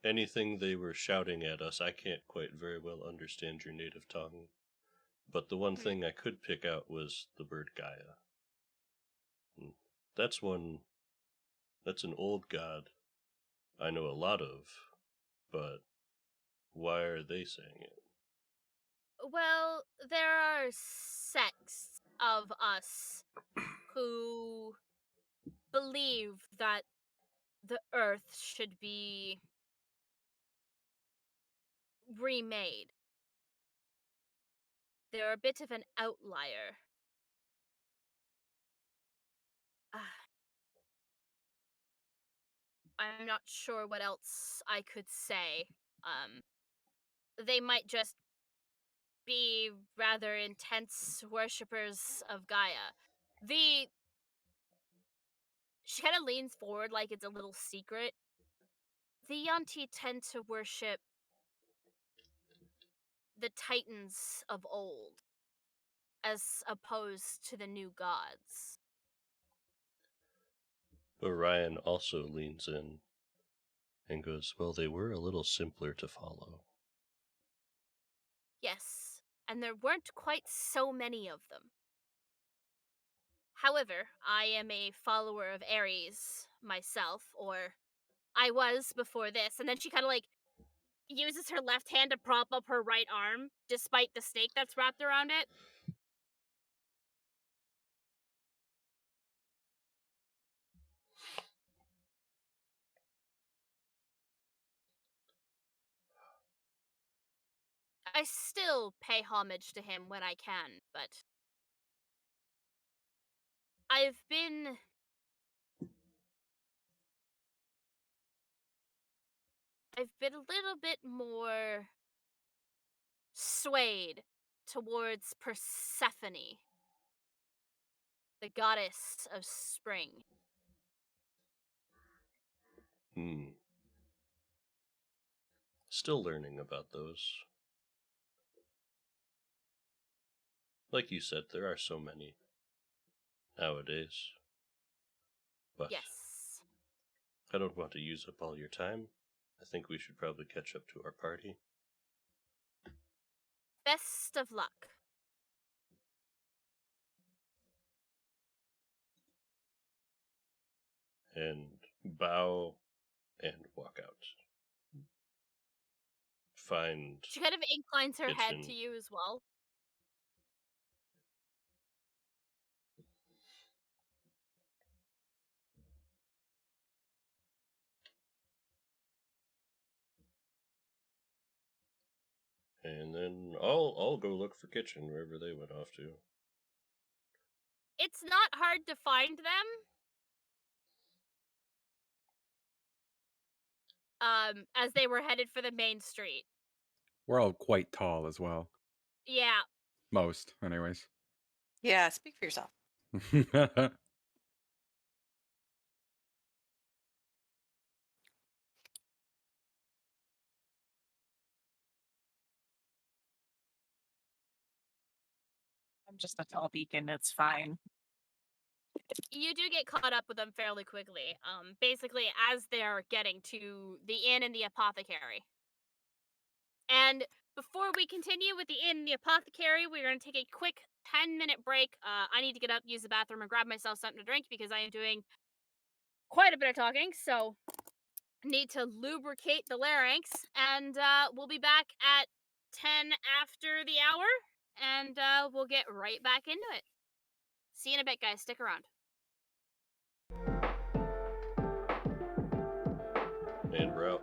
anything they were shouting at us, I can't quite very well understand your native tongue. But the one Hmm. thing I could pick out was the word Gaia. And that's an old god I know a lot of, but why are they saying it? Well, there are sects of us who believe that the earth should be remade. They're a bit of an outlier. Ah, I'm not sure what else I could say. They might just be rather intense worshippers of Gaia. The She kind of leans forward like it's a little secret. The Yanti tend to worship the titans of old as opposed to the new gods. Orion also leans in and goes, well, they were a little simpler to follow. Yes, and there weren't quite so many of them. However, I am a follower of Ares myself, or I was before this, and then she kind of uses her left hand to prop up her right arm, despite the snake that's wrapped around it. I still pay homage to him when I can, but I've been I've been a little bit more swayed towards Persephone, the goddess of spring. Hmm. Still learning about those. Like you said, there are so many nowadays. But Yes. I don't want to use up all your time. I think we should probably catch up to our party. Best of luck. And bow and walk out. Find She kind of inclines her head kitchen. to you as well. And then I'll go look for kitchen wherever they went off to. It's not hard to find them. As they were headed for the main street. We're all quite tall as well. Yeah. Most, anyways. Yeah, speak for yourself. I'm just a tall beacon. It's fine. You do get caught up with them fairly quickly. Basically as they're getting to the inn and the apothecary. And before we continue with the inn and the apothecary, we're going to take a quick 10-minute break. I need to get up, use the bathroom, and grab myself something to drink because I am doing quite a bit of talking, so need to lubricate the larynx. And we'll be back at 10 after the hour, and we'll get right back into it. See you in a bit, guys. Stick around. And we're out.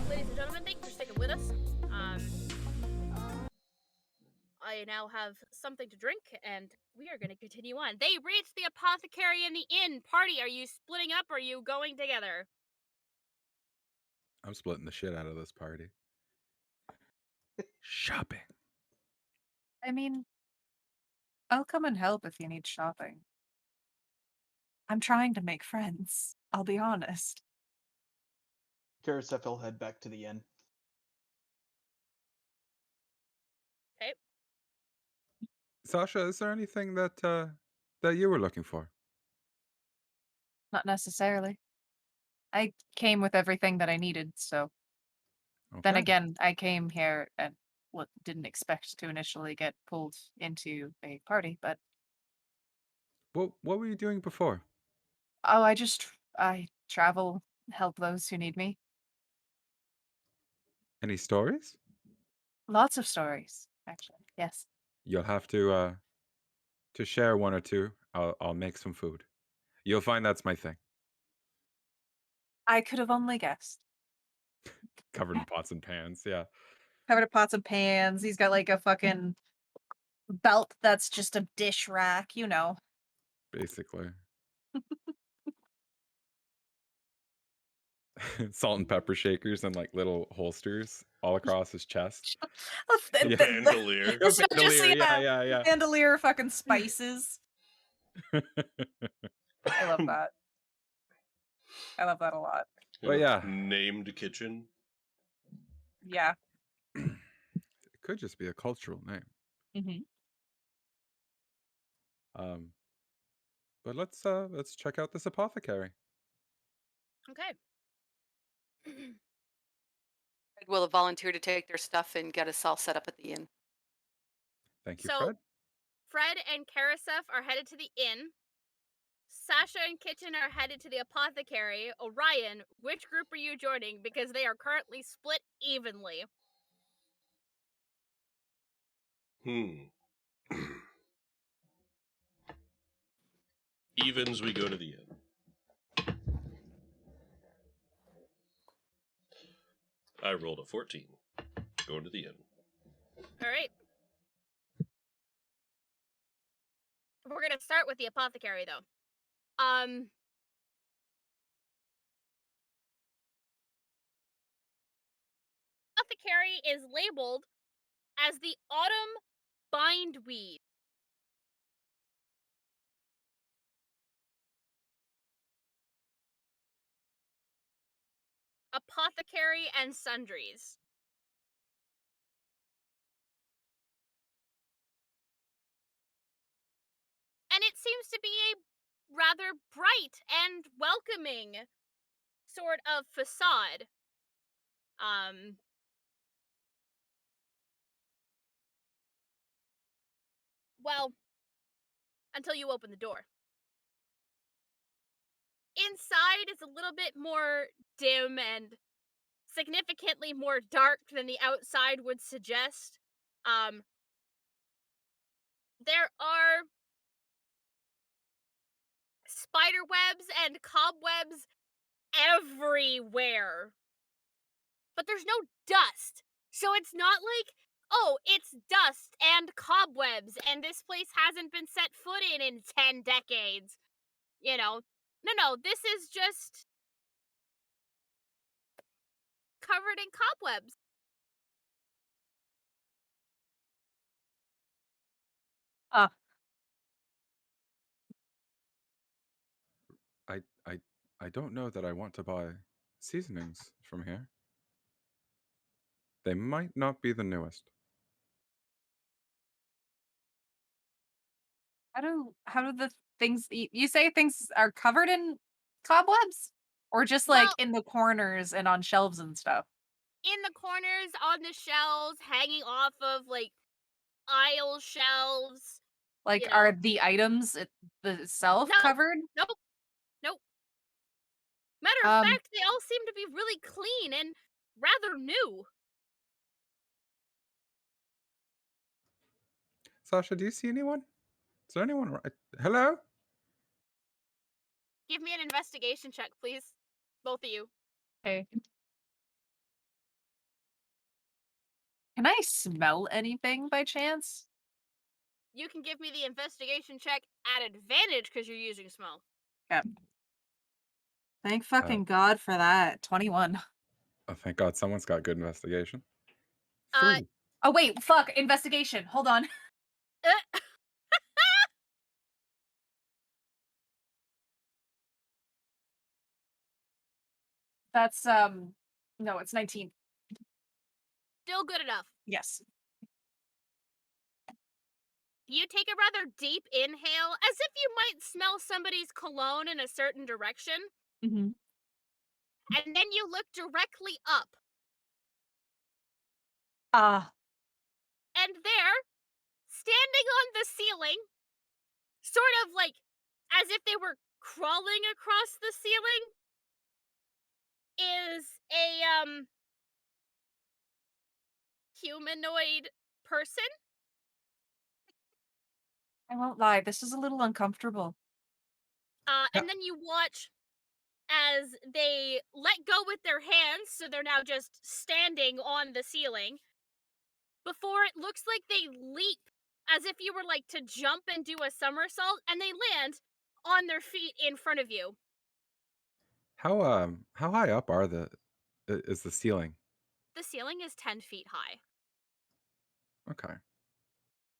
Ladies and gentlemen, thank you for sticking with us. I now have something to drink, and we are going to continue on. They reached the apothecary in the inn. Party, are you splitting up or are you going together? I'm splitting the shit out of this party. Shopping. I mean, I'll come and help if you need shopping. I'm trying to make friends. I'll be honest. Karisef will head back to the inn. Okay. Sasha, is there anything that you were looking for? Not necessarily. I came with everything that I needed, so then Okay. again, I came here and didn't expect to initially get pulled into a party, but What were you doing before? oh, I travel, help those who need me. Any stories? Lots of stories, actually. Yes. You'll have to share one or two. I'll make some food. You'll find that's my thing. I could have only guessed. Covered in pots and pans. Yeah, Covered in pots and pans. He's got like a fucking belt that's just a dish rack, you know. basically. Salt and pepper shakers and like little holsters all across his chest. Yeah. Bandolier. A It's not just bandolier. Yeah. bandolier fucking spices. I love that. I love that a lot. Well, yeah. Named kitchen. Yeah. It could just be a cultural name. Hmm. But let's check out this apothecary. Okay. Will volunteer to take their stuff and get us all set up at the inn. Thank you, So, Fred. Fred and Karisef are headed to the inn. Sasha and Kitchen are headed to the apothecary. Orion, which group are you joining? Because they are currently split evenly. Evens, we go to the inn. I rolled a 14. Going to the inn. All right. We're going to start with the apothecary, though. Apothecary is labeled as the autumn bindweed. Apothecary and sundries. And it seems to be a rather bright and welcoming sort of facade. Um, well, until you open the door. Inside is a little bit more dim and significantly more dark than the outside would suggest. Um, there are spider webs and cobwebs everywhere. But there's no dust. So it's not like, oh, it's dust and cobwebs and this place hasn't been set foot in 10 decades. You know, no, this is just covered in cobwebs. Uh, I I I don't know that I want to buy seasonings from here. They might not be the newest. how do the things you say things are covered in cobwebs? Or just like Well, in the corners and on shelves and stuff? in the corners, on the shelves, hanging off of like aisle shelves, Like you are know. the items itself No, covered? nope, nope. Matter of Um, fact, they all seem to be really clean and rather new. Sasha, do you see anyone? Is there anyone? Hello? Give me an investigation check, please. Both of you. okay. Can I smell anything by chance? You can give me the investigation check at advantage because you're using smell. Yeah. Thank Uh, fucking God for that. 21. oh, thank God, someone's got good investigation. Uh, 3. Oh wait, fuck, investigation. Hold on. uh That's no, it's 19. still good enough. Yes. You take a rather deep inhale, as if you might smell somebody's cologne in a certain direction, Mm-hmm. and then you look directly up, Ah, and there, standing on the ceiling, sort of like as if they were crawling across the ceiling, is a humanoid person. I won't lie, this is a little uncomfortable. Yeah. And then you watch as they let go with their hands, so they're now just standing on the ceiling, before it looks like they leap as if you were like to jump and do a somersault, and they land on their feet in front of you. How high up is the ceiling? The ceiling is 10 feet high. Okay.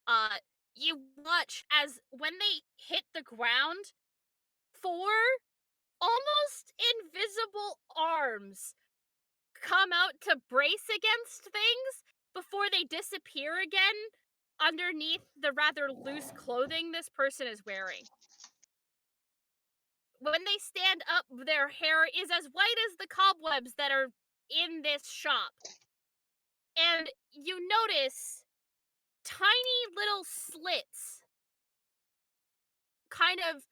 Uh, you watch as when they hit the ground, four almost invisible arms come out to brace against things before they disappear again underneath the rather loose clothing this person is wearing. When they stand up, their hair is as white as the cobwebs that are in this shop. And you notice tiny little slits kind of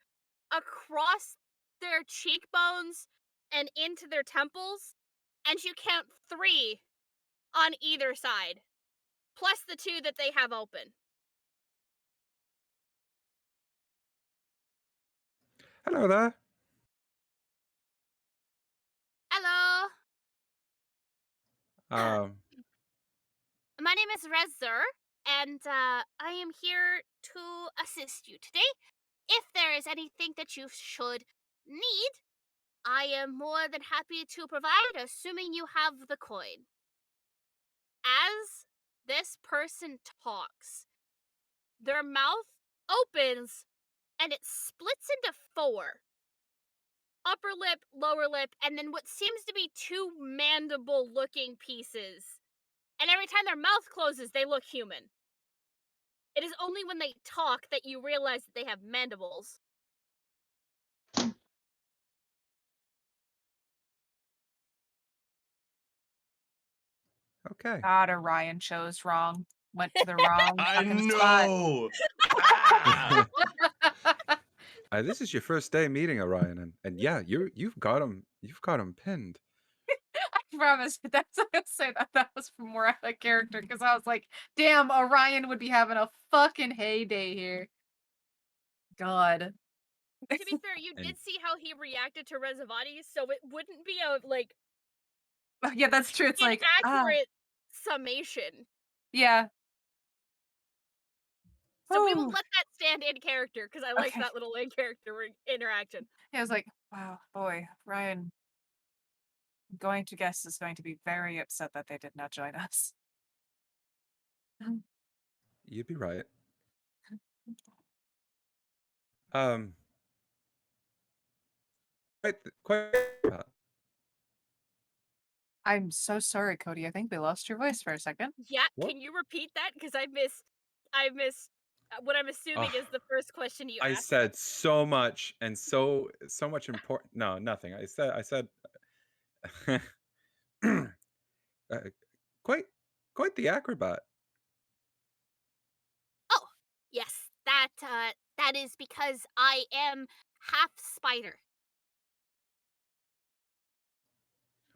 across their cheekbones and into their temples, and you count 3 on either side, plus the 2 that they have open. Hello there. Hello, Um, my name is Rezer, and I am here to assist you today. If there is anything that you should need, I am more than happy to provide, assuming you have the coin. As this person talks, their mouth opens and it splits into 4. Upper lip, lower lip, and then what seems to be 2 mandible looking pieces. And every time their mouth closes, they look human. It is only when they talk that you realize that they have mandibles. Okay. God, Orion chose wrong. Went to the wrong I fucking spot. know. Ah! This is your first day meeting Orion, and yeah, you've got him pinned. I promise. That's I say that was more out of character because I was like, damn, Orion would be having a fucking heyday here. God. To be fair, you And did see how he reacted to Rezavati, so it wouldn't be a like Yeah, that's true. It's like, inaccurate summation. yeah. So we will Whew. let that stand in character because I like Okay. that little in character interaction. Yeah, I was like, wow, boy, Ryan, I'm going to guess is going to be very upset that they did not join us. you'd be right. Um, quite. I'm so sorry, Cody. I think we lost your voice for a second. Yeah, What? can you repeat that? Because I missed what I'm assuming is the first question you I asked. said so much and so much important. No, nothing. I said uh, quite the acrobat. Oh, yes, that is because I am half spider.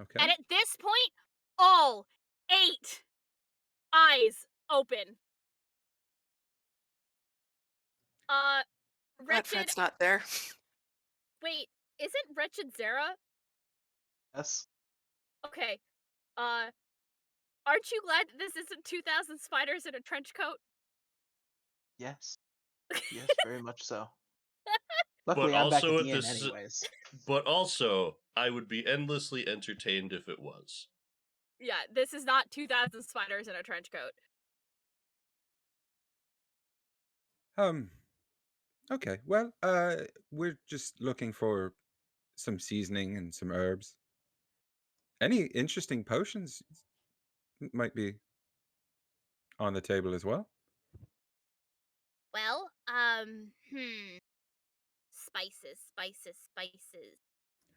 Okay. And at this point, all 8 eyes open. Glad Wretched. Fred's not there. Wait, isn't Wretched Zara? Yes. Okay. Aren't you glad that this isn't 2,000 spiders in a trench coat? Yes. Yes, very much so. But Luckily, I'm back at also the at inn this. anyways. But also, I would be endlessly entertained if it was. Yeah, this is not 2,000 spiders in a trench coat. Okay. Well, we're just looking for some seasoning and some herbs. Any interesting potions might be on the table as well. Well, spices.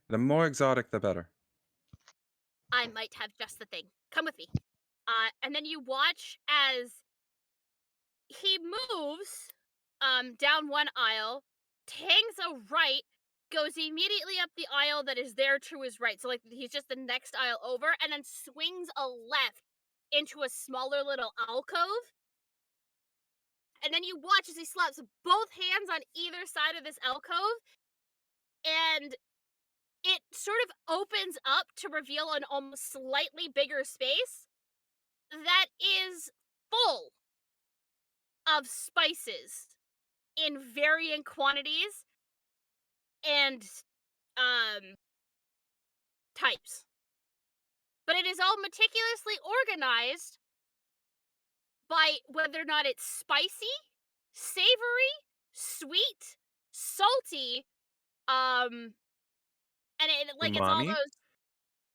The more exotic, the better. I might have just the thing. Come with me. And then you watch as he moves down one aisle, tangs a right, goes immediately up the aisle that is there to his right. So like he's just the next aisle over, and then swings a left into a smaller little alcove. And then you watch as he slaps both hands on either side of this alcove, and it sort of opens up to reveal an almost slightly bigger space that is full of spices in varying quantities and types. But it is all meticulously organized by whether or not it's spicy, savory, sweet, salty, and like it's all Umami? those,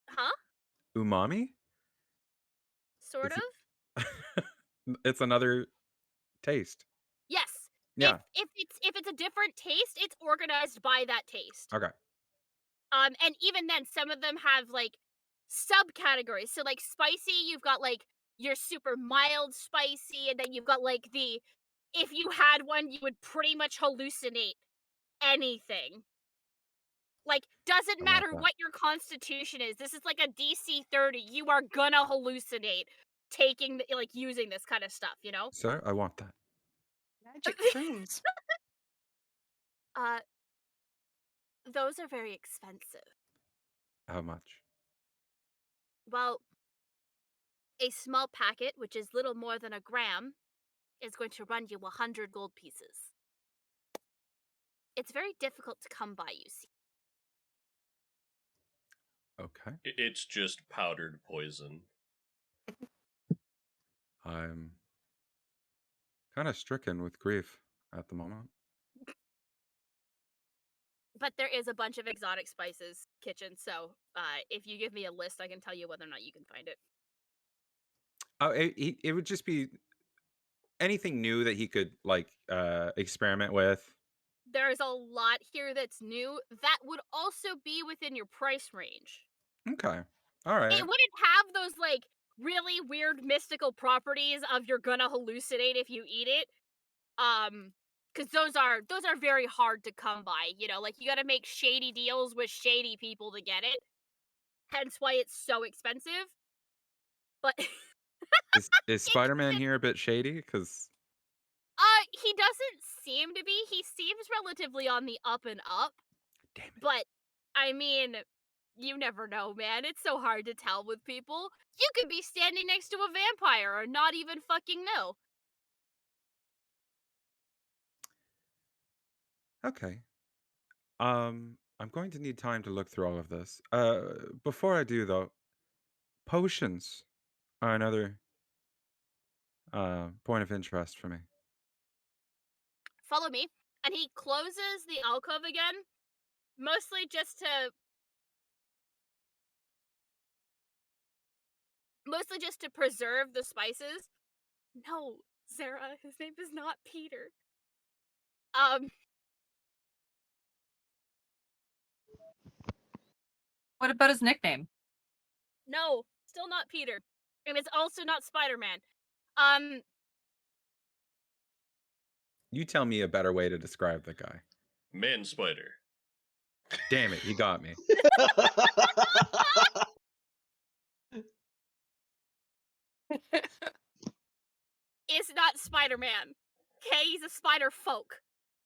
huh? Umami? Sort It's of. it's another taste. Yes. Yeah. If it's a different taste, it's organized by that taste. Okay. And even then, some of them have like subcategories. So like spicy, you've got like your super mild spicy, and then you've got like the if you had one, you would pretty much hallucinate anything. Like, doesn't I want matter that. what your constitution is. This is like a DC 30. You are gonna hallucinate taking like using this kind of stuff, you know? Sir, I want that. Magic shrooms. Uh those are very expensive. How much? Well, a small packet, which is little more than a gram, is going to run you 100 gold pieces. It's very difficult to come by, you see. Okay. It's just powdered poison. I'm kind of stricken with grief at the moment. But there is a bunch of exotic spices kitchen, so if you give me a list, I can tell you whether or not you can find it. Oh, it would just be anything new that he could like experiment with. There's a lot here that's new that would also be within your price range. Okay. All right. It wouldn't have those like really weird mystical properties of you're gonna hallucinate if you eat it. Because those are very hard to come by. You know, like you got to make shady deals with shady people to get it. Hence why it's so expensive. But Is Spider-Man here a bit shady? Because he doesn't seem to be. He seems relatively on the up and up. damn it. But I mean, you never know, man. It's so hard to tell with people. You could be standing next to a vampire or not even fucking know. Okay. I'm going to need time to look through all of this. Before I do though, potions are another point of interest for me. Follow me. And he closes the alcove again, mostly just to preserve the spices. No, Sarah, his name is not Peter. What about his nickname? No, still not Peter. And it's also not Spider-Man. You tell me a better way to describe the guy. Man spider. Damn it, he got me. It's not Spider-Man. Okay, he's a spider folk.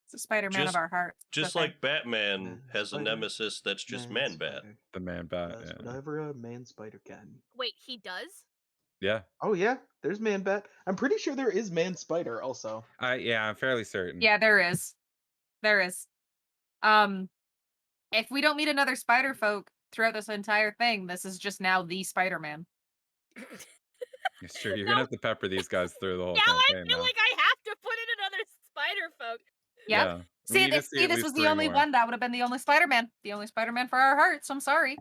It's a Spider-Man Just- of our hearts. Just Okay. like Batman Man has a spider. nemesis that's just Man Bat. spider The man bat. does Yeah. whatever a man spider can. Wait, he does? Yeah. Oh yeah, there's man bat. I'm pretty sure there is man spider also. Yeah, I'm fairly certain. Yeah, there is. There is. If we don't meet another spider folk throughout this entire thing, this is just now the Spider-Man. It's true. You're No. gonna have to pepper these guys through the whole Now I campaign feel now. like I have to put in another spider folk. Yep. Yeah. We See, need to this, see at this least was the 3 only more. one that would have been the only Spider-Man. The only Spider-Man for our hearts. I'm sorry.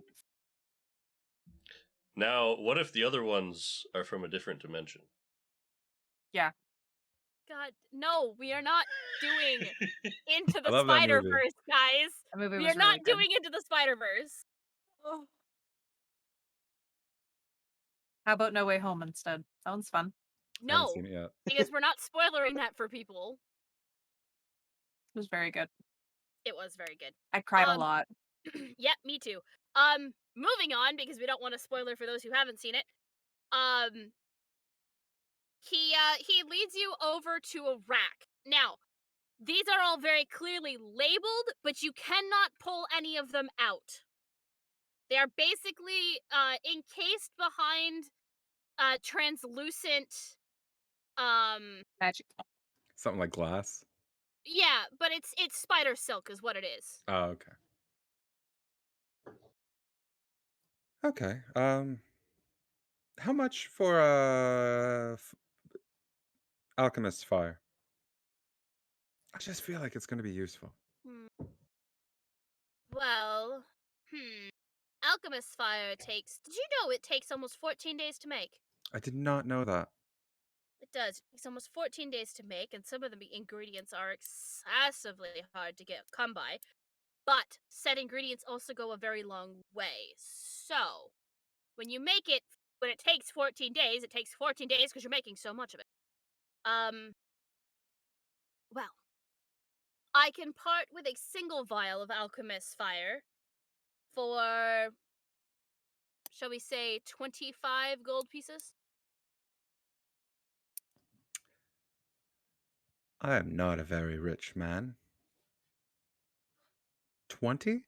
Now, what if the other ones are from a different dimension? God, no, we are not doing Into I the love that movie. Spider-Verse, guys. That movie We was are not really good. doing Into the Spider-Verse. How about No Way Home instead? Sounds fun. I haven't No, seen it yet. because we're not spoilering that for people. It was very good. It was very good. I cried a Um, lot. Yep, me too. Moving on because we don't want a spoiler for those who haven't seen it. He leads you over to a rack. Now, these are all very clearly labeled, but you cannot pull any of them out. They are basically encased behind translucent Magic. Something like glass. yeah, but it's spider silk is what it is. Oh, okay. Okay. How much for alchemist's fire? I just feel like it's going to be useful. Well, alchemist's fire takes. Did you know it takes almost 14 days to make? I did not know that. It does. It takes almost 14 days to make, and some of the ingredients are excessively hard to come by. But said ingredients also go a very long way. So, when you make it, when it takes 14 days, it takes 14 days because you're making so much of it. Well, I can part with a single vial of alchemist's fire for, shall we say, 25 gold pieces? I am not a very rich man. 20?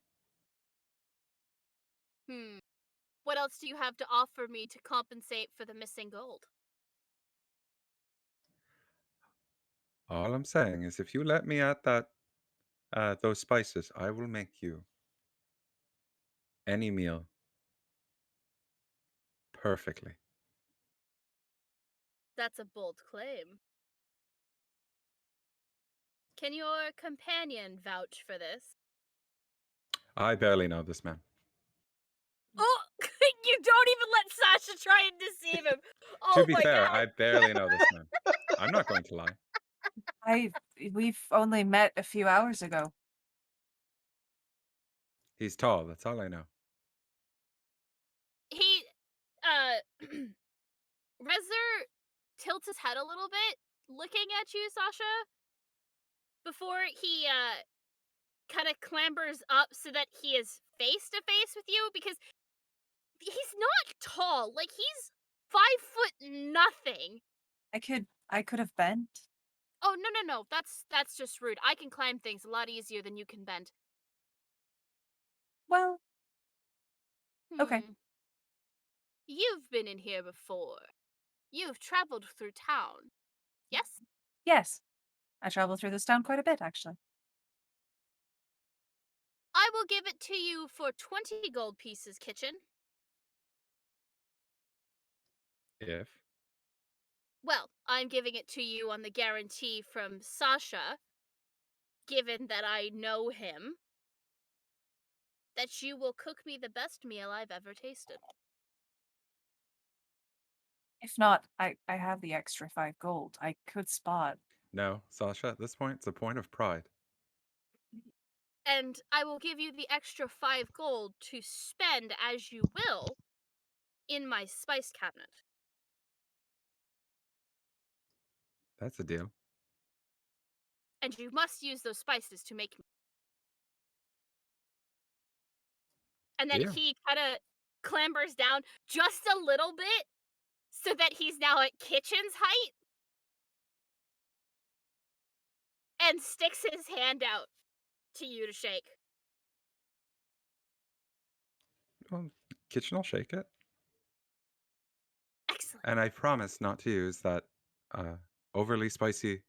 What else do you have to offer me to compensate for the missing gold? All I'm saying is if you let me at that those spices, I will make you any meal perfectly. That's a bold claim. Can your companion vouch for this? I barely know this man. Oh, you don't even let Sasha try and deceive him. Oh To be my fair, god. I barely know this man. I'm not going to lie. We've only met a few hours ago. He's tall, that's all I know. He Rezzer tilts his head a little bit, looking at you, Sasha, before he kind of clambers up so that he is face to face with you, because he's not tall. Like, he's 5 foot nothing. I could have bent. Oh, no. That's just rude. I can climb things a lot easier than you can bend. Well, okay. You've been in here before. You've traveled through town. Yes? Yes. I travel through this town quite a bit, actually. I will give it to you for 20 gold pieces, kitchen. If Well, I'm giving it to you on the guarantee from Sasha, given that I know him, that you will cook me the best meal I've ever tasted. If not, I have the extra 5 gold. I could spot. no, Sasha, at this point, it's a point of pride. And I will give you the extra 5 gold to spend as you will in my spice cabinet. That's a deal. And you must use those spices to make me. And then Deal. he kind of clambers down just a little bit so that he's now at kitchen's height and sticks his hand out to you to shake. Well, kitchen will shake it. Excellent. And I promise not to use that overly spicy.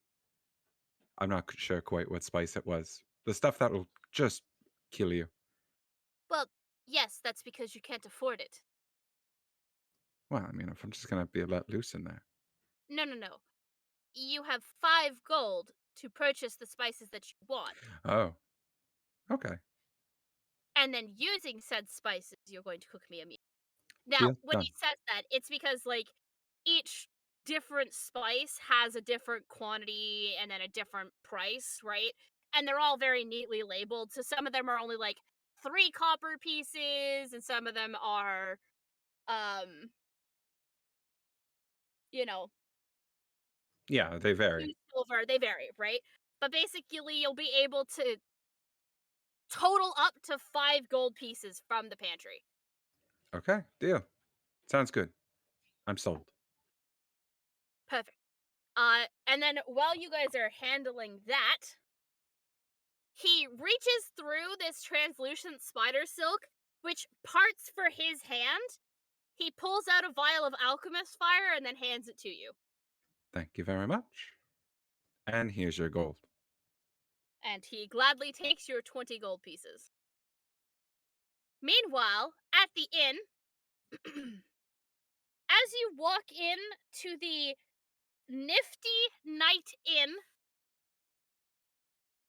I'm not sure quite what spice it was. The stuff that will just kill you. Well, yes, that's because you can't afford it. Well, I mean, if I'm just going to be let loose in there. No. You have 5 gold to purchase the spices that you want. Oh, okay. And then using said spices, you're going to cook me a meal. Now, Deal when done. he says that, it's because, like, each different spice has a different quantity and then a different price, right? And they're all very neatly labeled. So some of them are only like 3 copper pieces, and some of them are, um, you know, Yeah, they 2 vary. silver. They vary, right? But basically, you'll be able to total up to 5 gold pieces from the pantry. Okay, deal. Sounds good. I'm sold. Perfect. And then while you guys are handling that, he reaches through this translucent spider silk, which parts for his hand. He pulls out a vial of alchemist fire and then hands it to you. Thank you very much. And here's your gold. And he gladly takes your 20 gold pieces. Meanwhile, at the inn, as you walk in to the nifty night inn,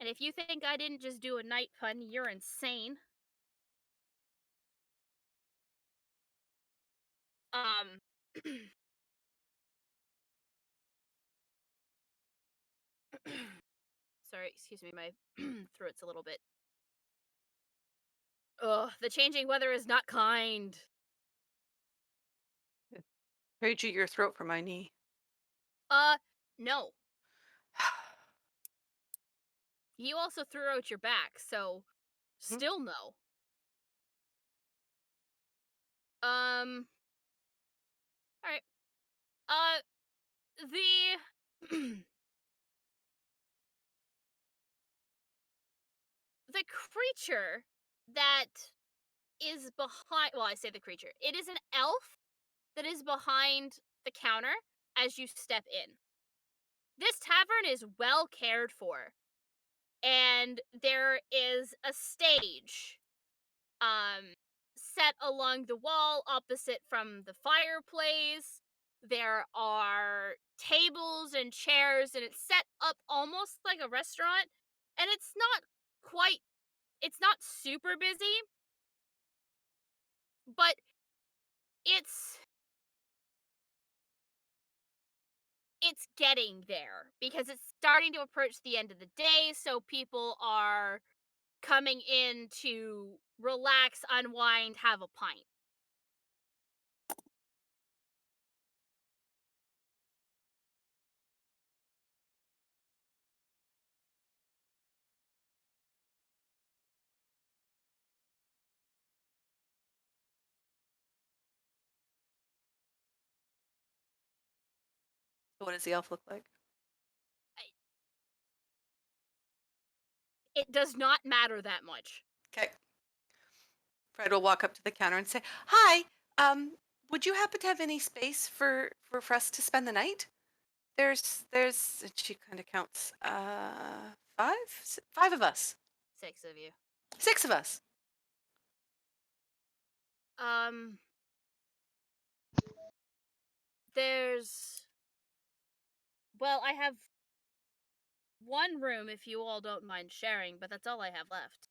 and if you think I didn't just do a night pun, you're insane. Um, sorry, excuse me, my throat's a little bit. Ugh, the changing weather is not kind. Trade you your throat for my knee. No. You also threw out your back, so Hmm? still no. Alright. The the creature that is behind, well, I say the creature. It is an elf that is behind the counter as you step in. This tavern is well cared for, and there is a stage set along the wall opposite from the fireplace. There are tables and chairs, and it's set up almost like a restaurant, and it's not super busy, but it's it's getting there because it's starting to approach the end of the day, so people are coming in to relax, unwind, have a pint. What does the elf look like? It does not matter that much. Okay. Fred will walk up to the counter and say, "Hi, would you happen to have any space for us to spend the night? There's and she kind of counts five of us. 6 of you. 6 of us. Um, there's. Well, I have one room if you all don't mind sharing, but that's all I have left.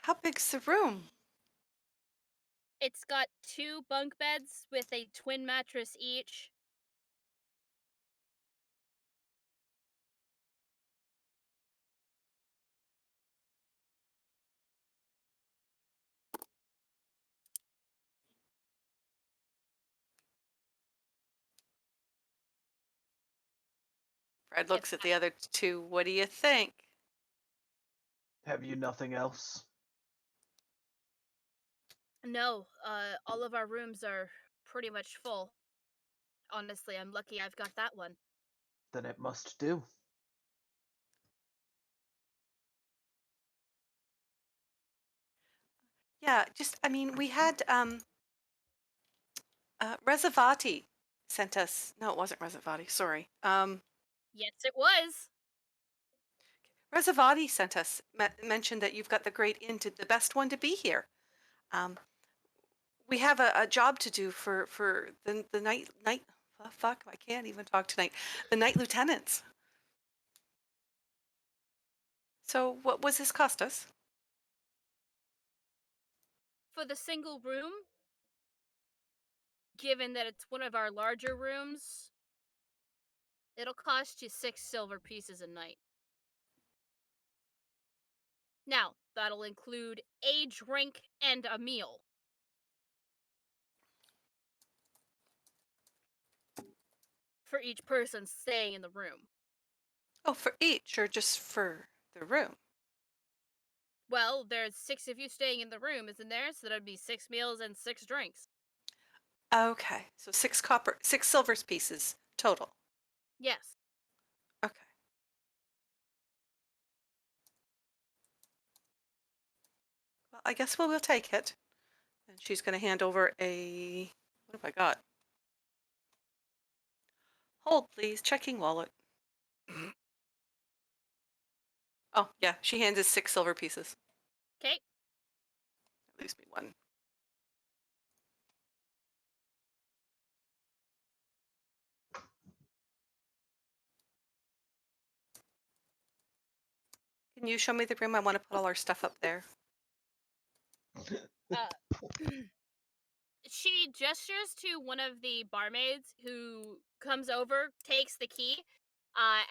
How big's the room?" It's got 2 bunk beds with a twin mattress each. Fred If looks at the other 2. What do you think? Have you nothing else? No, all of our rooms are pretty much full. Honestly, I'm lucky I've got that one. Then it must do. Yeah, I mean, we had Resavati sent us. No, it wasn't Resavati. Sorry. Yes, it was. Resavati sent us mentioned that you've got the great inn, the best one to be here. We have a job to do for the night. Oh, fuck, I can't even talk tonight. The night lieutenants. So what was this cost us? For the single room, given that it's one of our larger rooms, it'll cost you 6 silver pieces a night. Now, that'll include a drink and a meal. For each person staying in the room. Oh, for each or just for the room? Well, there's 6 of you staying in the room, isn't there? So that'd be 6 meals and 6 drinks. Okay, so 6 silvers pieces total. Yes. Okay. Well, I guess we'll take it. And she's going to hand over a. What have I got? Hold, please. Checking wallet. Oh, yeah. She hands us 6 silver pieces. Okay. That leaves me 1. Can you show me the room? I want to put all our stuff up there. She gestures to one of the barmaids who comes over, takes the key,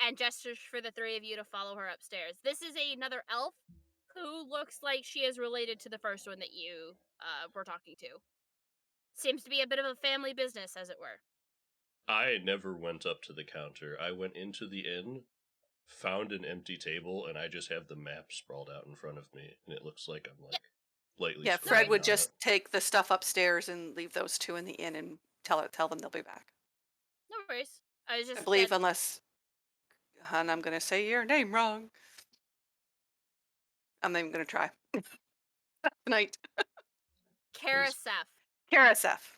and gestures for the 3 of you to follow her upstairs. This is another elf who looks like she is related to the first one that you were talking to. Seems to be a bit of a family business, as it were. I never went up to the counter. I went into the inn, found an empty table, and I just have the map sprawled out in front of me, and it looks like I'm like lightly Yeah, scrolling Fred would on just it. take the stuff upstairs and leave those 2 in the inn and tell them they'll be back. No worries. I was I just believe, unless, and I'm going to say your name wrong. I'm not even going to try. Tonight. Karasef. Karasef.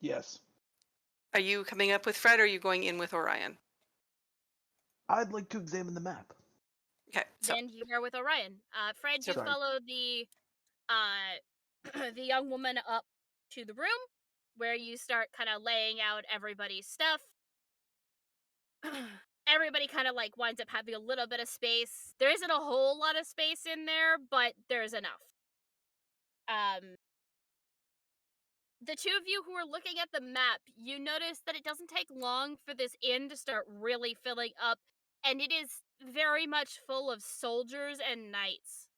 Yes. Are you coming up with Fred or are you going in with Orion? I'd like to examine the map. Okay, so Then you are with Orion. Fred, you Sorry. follow the the young woman up to the room where you start kind of laying out everybody's stuff. Everybody kind of like winds up having a little bit of space. There isn't a whole lot of space in there, but there's enough. The 2 of you who are looking at the map, you notice that it doesn't take long for this inn to start really filling up, and it is very much full of soldiers and knights.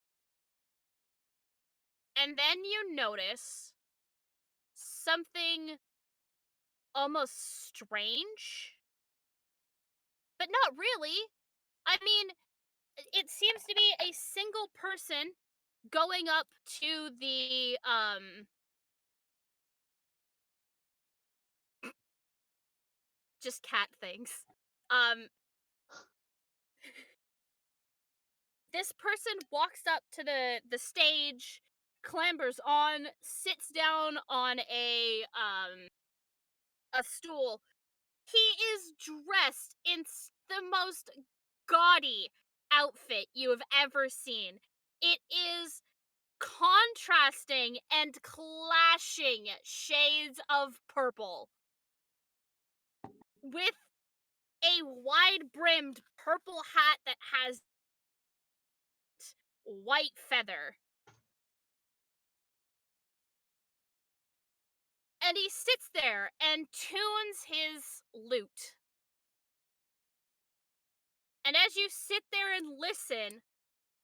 And then you notice something almost strange, but not really. I mean, it seems to be a single person going up to the just cat things. Um, this person walks up to the stage, clambers on, sits down on a stool. He is dressed in the most gaudy outfit you have ever seen. It is contrasting and clashing shades of purple with a wide-brimmed purple hat that has white feather. And he sits there and tunes his lute. And as you sit there and listen,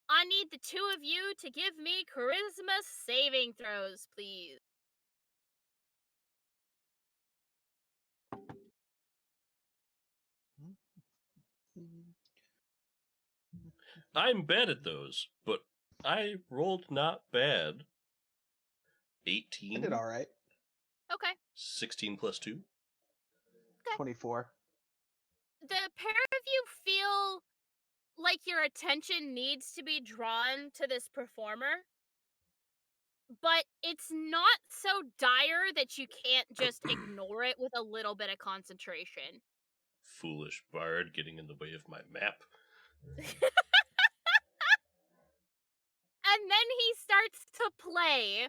I need the two of you to give me charisma saving throws, please. I'm bad at those, but I rolled not bad. 18? I did all right. Okay. 16 plus 2? 24. The pair of you feel like your attention needs to be drawn to this performer, but it's not so dire that you can't just ignore it with a little bit of concentration. Foolish bard getting in the way of my map. And then he starts to play.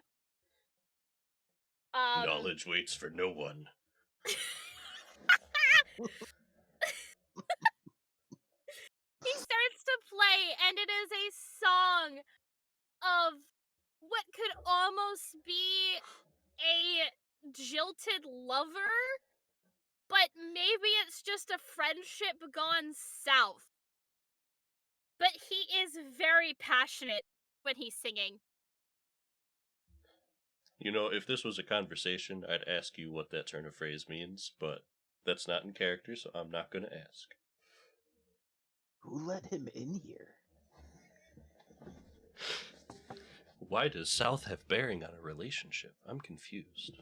Knowledge waits for no one. He starts to play, and it is a song of what could almost be a jilted lover, but maybe it's just a friendship gone south. But he is very passionate when he's singing. You know, if this was a conversation, I'd ask you what that turn of phrase means, but that's not in character, so I'm not going to ask. Who let him in here? Why does South have bearing on a relationship? I'm confused.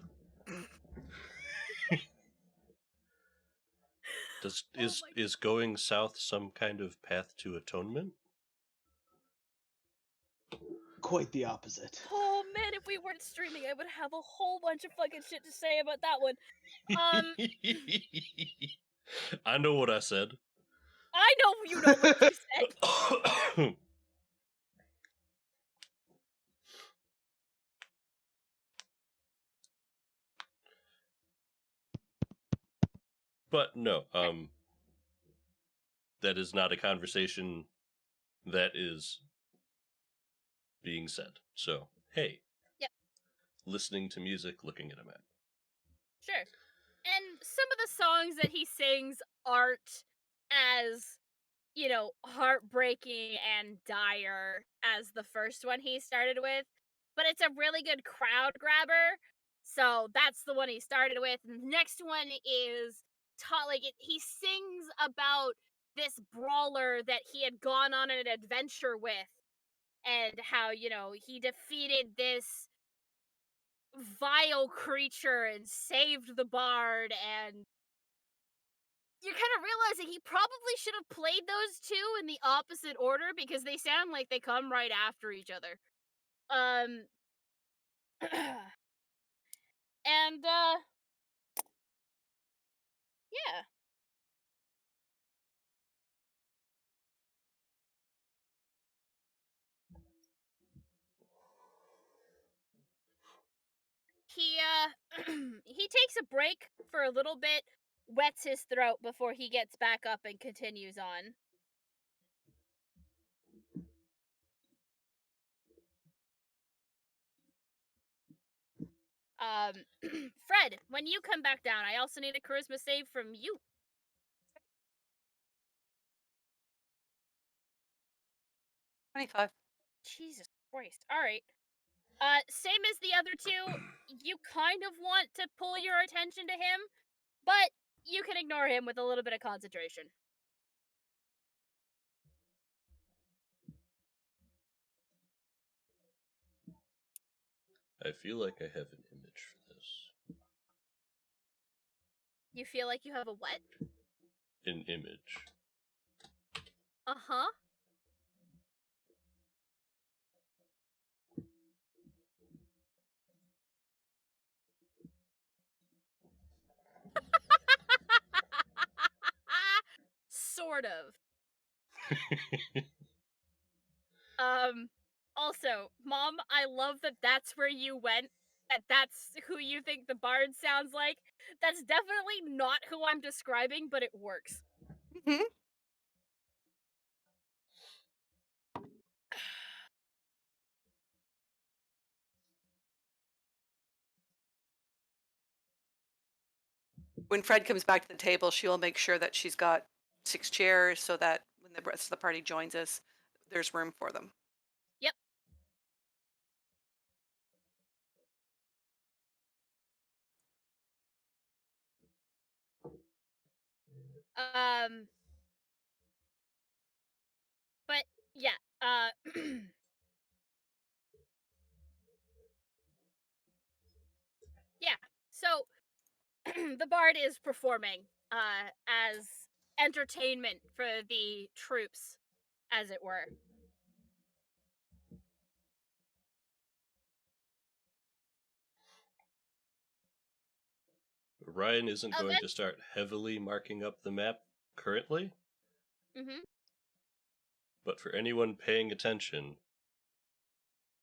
Is going south some kind of path to atonement? Quite the opposite. Oh man, if we weren't streaming, I would have a whole bunch of fucking shit to say about that one. I know what I said. I know you know what you said. But no, that is not a conversation that is being said. So, hey. Yep. Listening to music, looking at a map. Sure. And some of the songs that he sings aren't as, you know, heartbreaking and dire as the first one he started with, but it's a really good crowd grabber. So that's the one he started with. And the next one is he sings about this brawler that he had gone on an adventure with, and how, you know, he defeated this vile creature and saved the bard, and you're kind of realizing he probably should have played those two in the opposite order because they sound like they come right after each other. And yeah. He he takes a break for a little bit, wets his throat before he gets back up and continues on. Fred, when you come back down, I also need a charisma save from you. 25. Jesus Christ. Alright. Same as the other two, you kind of want to pull your attention to him, but you can ignore him with a little bit of concentration. I feel like I have an image for this. You feel like you have a what? An image. Uh-huh. Sort of. Also, Mom, I love that that's where you went. That's who you think the bard sounds like. That's definitely not who I'm describing, but it works. Mhm. When Fred comes back to the table, she'll make sure that she's got 6 chairs so that when the rest of the party joins us, there's room for them. Yep. Um, but yeah, yeah. So the bard is performing as entertainment for the troops, as it were. Ryan isn't going to Event. start heavily marking up the map currently, Mm-hmm. but for anyone paying attention,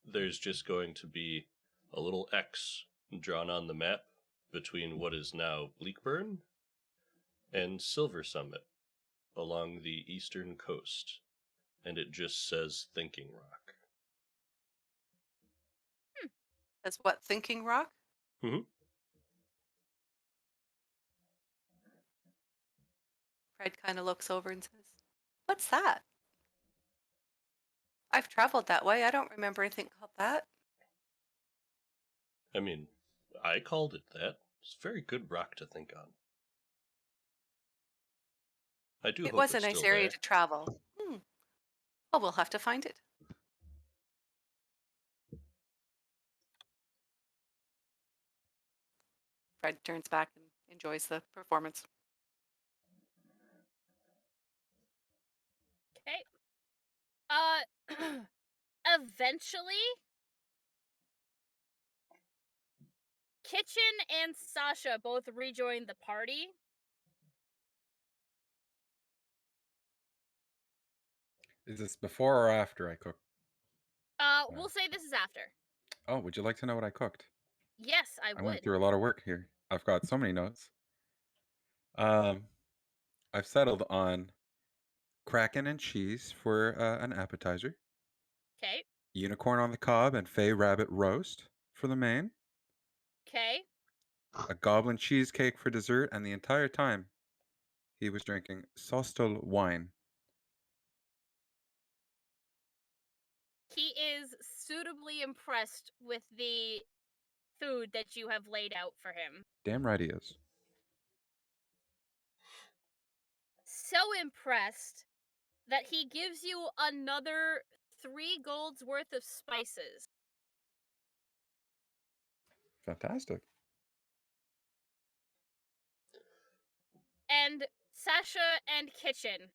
there's just going to be a little X drawn on the map between what is now Bleakburn and Silver Summit along the eastern coast, and it just says Thinking Rock. That's what Thinking Rock? Mhm. Fred kind of looks over and says, "What's that? I've traveled that way. I don't remember anything called that." I mean, I called it that. It's a very good rock to think on. I do It hope was a it's nice still area there. to travel. Well, we'll have to find it. Fred turns back and enjoys the performance. Okay. Eventually, Kitchen and Sasha both rejoin the party. Is this before or after I cook? We'll say this is after. Oh, would you like to know what I cooked? Yes, I I went would. through a lot of work here. I've got so many notes. Um, I've settled on Kraken and cheese for an appetizer, Okay. unicorn on the cob and fey rabbit roast for the main, Okay. a goblin cheesecake for dessert, and the entire time he was drinking Sostal wine. He is suitably impressed with the food that you have laid out for him. Damn right he is. So impressed that he gives you another 3 golds worth of spices. Fantastic. And Sasha and Kitchen,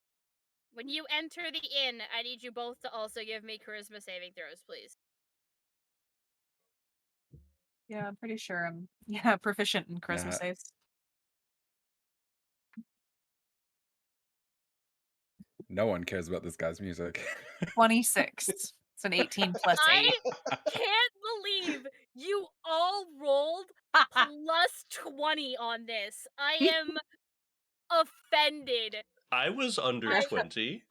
when you enter the inn, I need you both to also give me charisma saving throws, please. Yeah, I'm pretty sure I'm proficient in charisma Nah. saves. No one cares about this guy's music. 26. It's an 18 plus 8. I can't believe you all rolled plus 20 on this. I am offended. I was under I- 20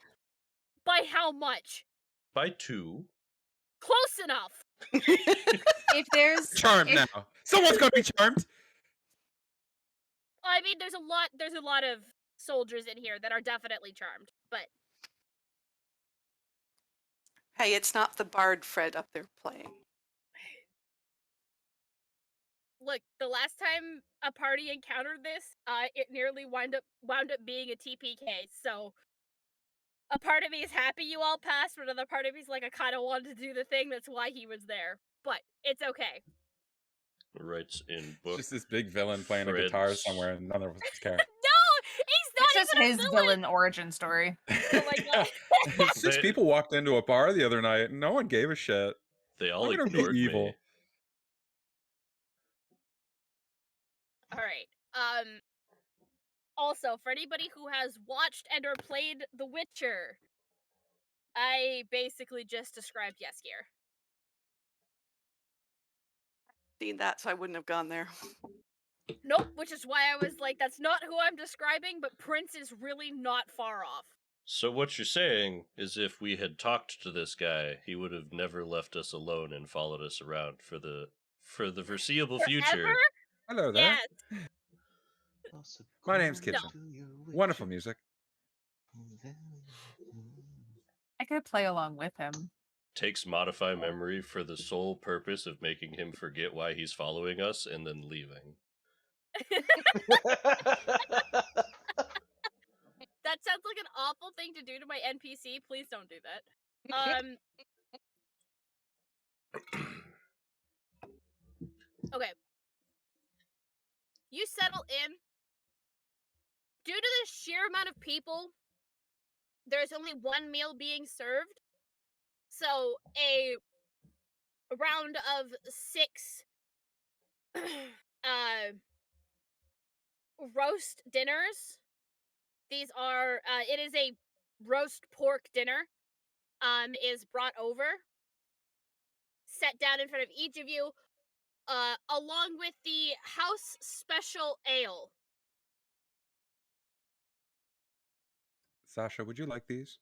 By how much? by 2. Close enough. If there's Charmed if- now. Someone's gonna be charmed. I mean, there's a lot of soldiers in here that are definitely charmed, but Hey, it's not the bard Fred up there playing. look, the last time a party encountered this, it nearly wound up being a TPK. So a part of me is happy you all passed, but another part of me is like, I kind of wanted to do the thing. That's why he was there, but it's okay. writes in It's book. just this big villain playing a guitar Fred's- somewhere, and none of us care. No, he's not It's just even a his villain origin story. Oh my god. Six They- people walked into a bar the other night, and no one gave a shit. They all I'm gonna be ignored me. evil. All right. Also, for anybody who has watched and or played The Witcher, I basically just described Yeskier. Seen that, so I wouldn't have gone there. Nope, which is why I was like, that's not who I'm describing, but Prince is really not far off. So what you're saying is if we had talked to this guy, he would have never left us alone and followed us around for the foreseeable future. Forever? Hello there. Yes. My name's Kitchen. Wonderful music. I could play along with him. Takes modify memory for the sole purpose of making him forget why he's following us and then leaving. That sounds like an awful thing to do to my NPC. Please don't do that. Okay. You settle in. Due to the sheer amount of people, there's only one meal being served. So a round of 6 roast dinners. These are it is a roast pork dinner is brought over, set down in front of each of you, along with the house special ale. Sasha, would you like these?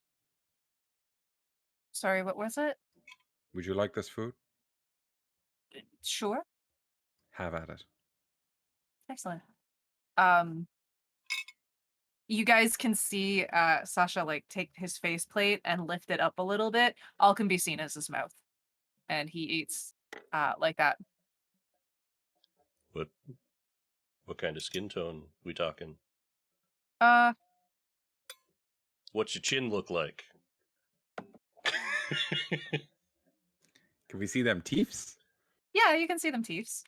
Sorry, what was it? Would you like this food? Sure. Have at it. Excellent. You guys can see Sasha like take his faceplate and lift it up a little bit. All can be seen as his mouth. And he eats like that. What kind of skin tone we talking? Uh What's your chin look like? Can we see them teeths? yeah, you can see them teeths.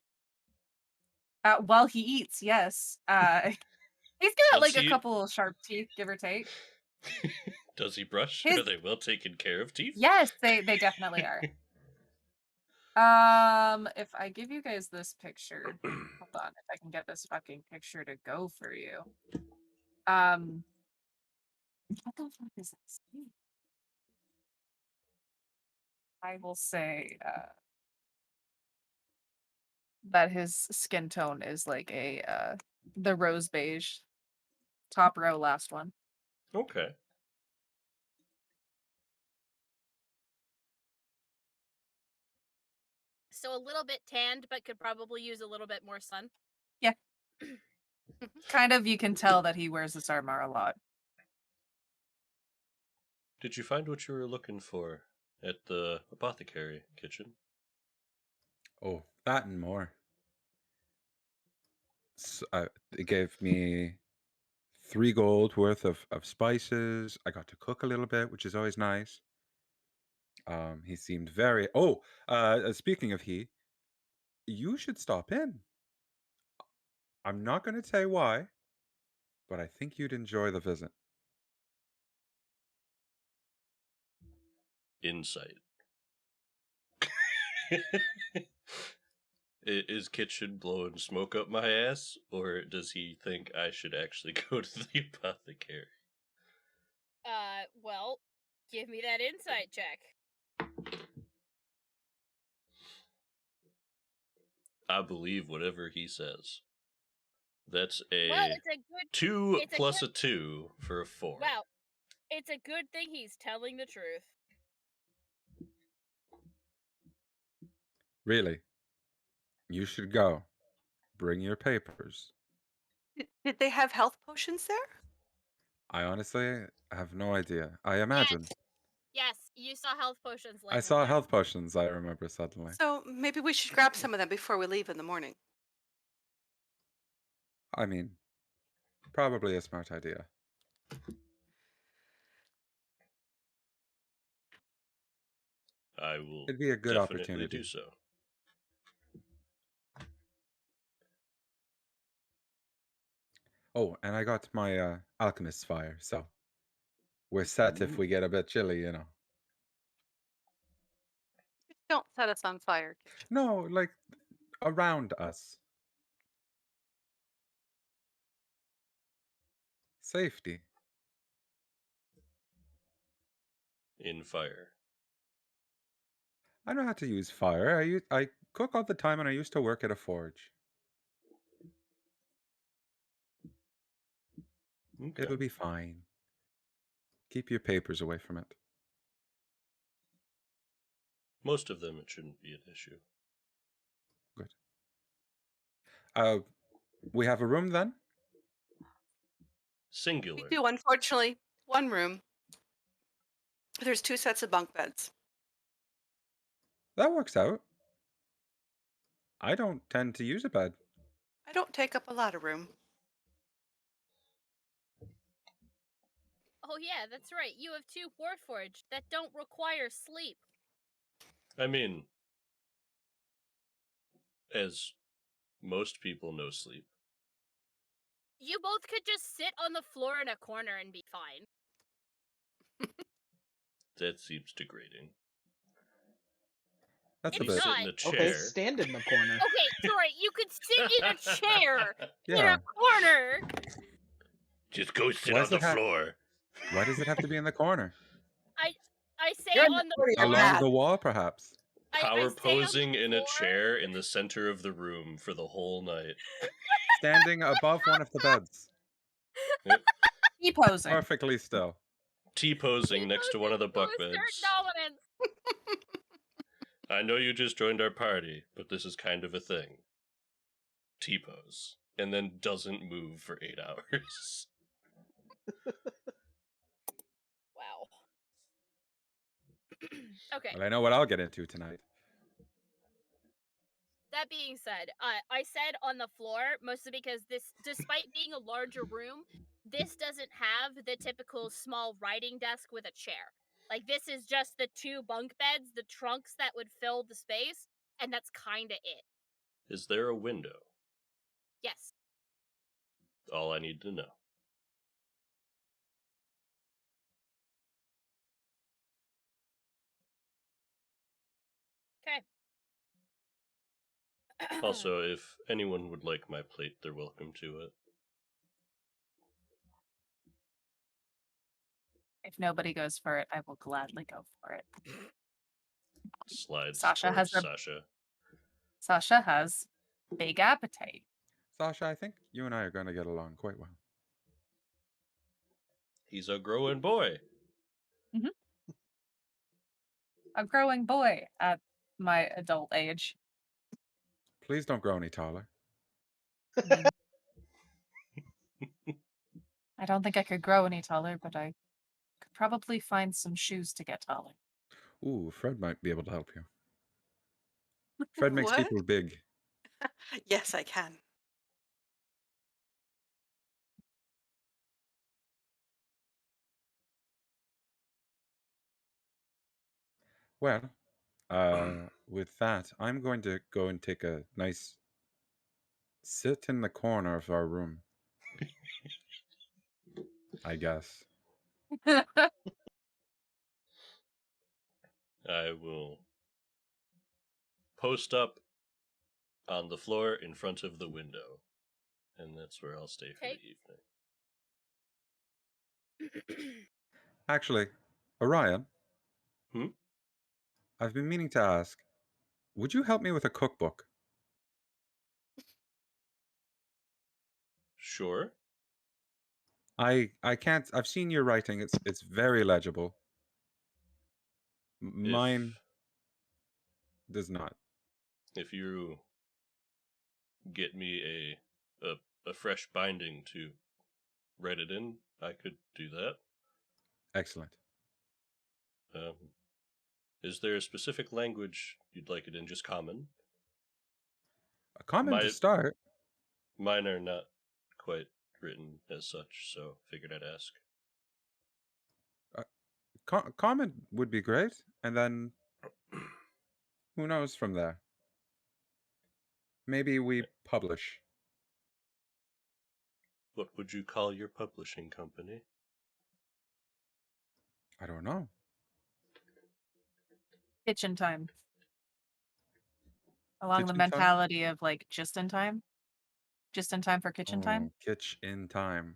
While he eats, yes. He's got Does like a he- couple sharp teeth, give or take. Does he brush? His- Are they well taken care of teeth? Yes, they definitely are. If I give you guys this picture, hold on, if I can get this fucking picture to go for you. What the fuck is this? I will say that his skin tone is like a the rose beige. Top row, last one. Okay. So a little bit tanned, but could probably use a little bit more sun. Kind of, you can tell that he wears this armor a lot. Did you find what you were looking for at the apothecary kitchen? Oh, that and more. It gave me 3 gold worth of spices. I got to cook a little bit, which is always nice. He seemed very. Oh, speaking of he, you should stop in. I'm not going to say why, but I think you'd enjoy the visit. Insight. Is Kitchen blowing smoke up my ass, or does he think I should actually go to the apothecary? Well, give me that insight check. I believe whatever he says. That's Well, a it's a good 2 it's a plus good- a 2 for a 4. wow. It's a good thing he's telling the truth. Really, you should go. Bring your papers. Did they have health potions there? I honestly have no idea. I imagine. Yes, you saw health potions I labeled saw there. health potions, I remember suddenly. So maybe we should grab some of them before we leave in the morning. I mean, probably a smart idea. I will It'd be a good definitely opportunity. do so. Oh, and I got my alchemist's fire, so we're set if Ooh. we get a bit chilly, you know. Don't set us on fire, kitchen. No, like around us. Safety. In fire. I know how to use fire. I cook all the time, and I used to work at a forge. Okay. It'll be fine. Keep your papers away from it. Most of them, it shouldn't be an issue. Good. We have a room then? Singular. We do, unfortunately, one room. There's 2 sets of bunk beds. That works out. I don't tend to use a bed. I don't take up a lot of room. Oh yeah, that's right. You have 2 Warforged that don't require sleep. I mean, as most people no sleep. You both could just sit on the floor in a corner and be fine. That seems degrading. That's a It's You bit. sit not. in a chair. Okay, stand in the corner. Okay, sorry, you could sit in a chair in Yeah. a corner. Just go sit Why on does the it have- floor. Why does it have to be in the corner? I say You're in on the the corner, you're floor. Along bad. the wall, perhaps. I Power say on the posing in a floor. chair in the center of the room for the whole night. Standing above one of the beds. T-posing. Perfectly still. T-posing next to one of the People bunk assert beds. dominance. I know you just joined our party, but this is kind of a thing. T-pose. And then doesn't move for 8 hours. Wow. Okay. Well, I know what I'll get into tonight. That being said, I said on the floor mostly because this, despite being a larger room, this doesn't have the typical small writing desk with a chair. Like, this is just the 2 bunk beds, the trunks that would fill the space, and that's kinda it. Is there a window? Yes. All I need to know. Okay. Also, if anyone would like my plate, they're welcome to it. If nobody goes for it, I will gladly go for it. Slides Sasha towards has a- Sasha. Sasha has big appetite. Sasha, I think you and I are going to get along quite well. He's a growing boy. A growing boy at my adult age. Please don't grow any taller. I don't think I could grow any taller, but I could probably find some shoes to get taller. Ooh, Fred might be able to help you. Fred makes What? people big. Yes, I can. Well, with that, I'm going to go and take a nice sit in the corner of our room. I guess. I will post up on the floor in front of the window. And that's where I'll stay for Okay. the evening. Actually, Orion. Hmm? I've been meaning to ask, would you help me with a cookbook? Sure. I can't. I've seen your writing. It's very legible. Mine does not. If you get me a fresh binding to write it in, I could do that. Excellent. Is there a specific language you'd like it in? Just common? A comment to start. Mine are not quite written as such, so figured I'd ask. Comment would be great, and then who knows from there? Maybe we publish. What would you call your publishing company? I don't know. Kitchen time. Along the Kitchen time? mentality of like just in time. Just in time for kitchen time. Kitch in time.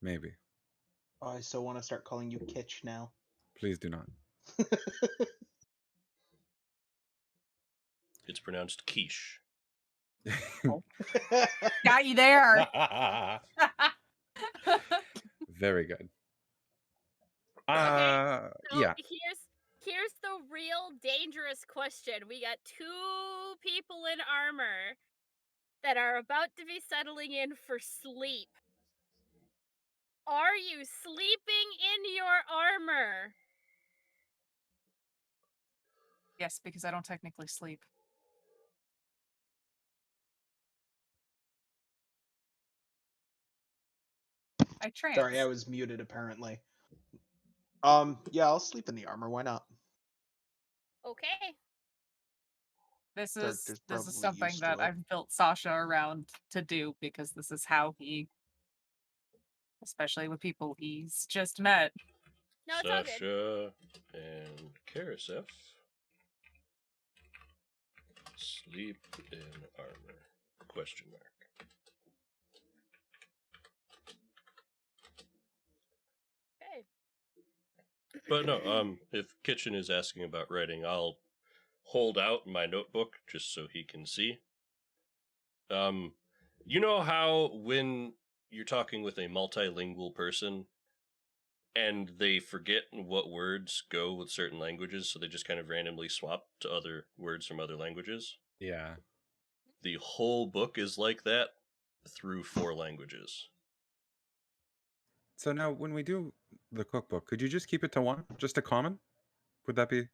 Maybe. Oh, I so want to start calling you Kitch now. Please do not. It's pronounced quiche. Got you there. Very good. Okay, so Yeah. here's the real dangerous question. We got 2 people in armor that are about to be settling in for sleep. Are you sleeping in your armor? Yes, because I don't technically sleep. I trance. Sorry, I was muted apparently. Yeah, I'll sleep in the armor. Why not? Okay. This Character's is probably something used to that it. I've built Sasha around to do because this is how he, especially with people he's just met. No, it's all good. Sasha and Karisef sleep in armor? Question mark. Okay. But no, if Kitchen is asking about writing, I'll hold out my notebook just so he can see. You know how when you're talking with a multilingual person and they forget what words go with certain languages, so they just kind of randomly swap to other words from other languages? Yeah. The whole book is like that through 4 languages. So now, when we do the cookbook, could you just keep it to 1? Just a common? Would that be?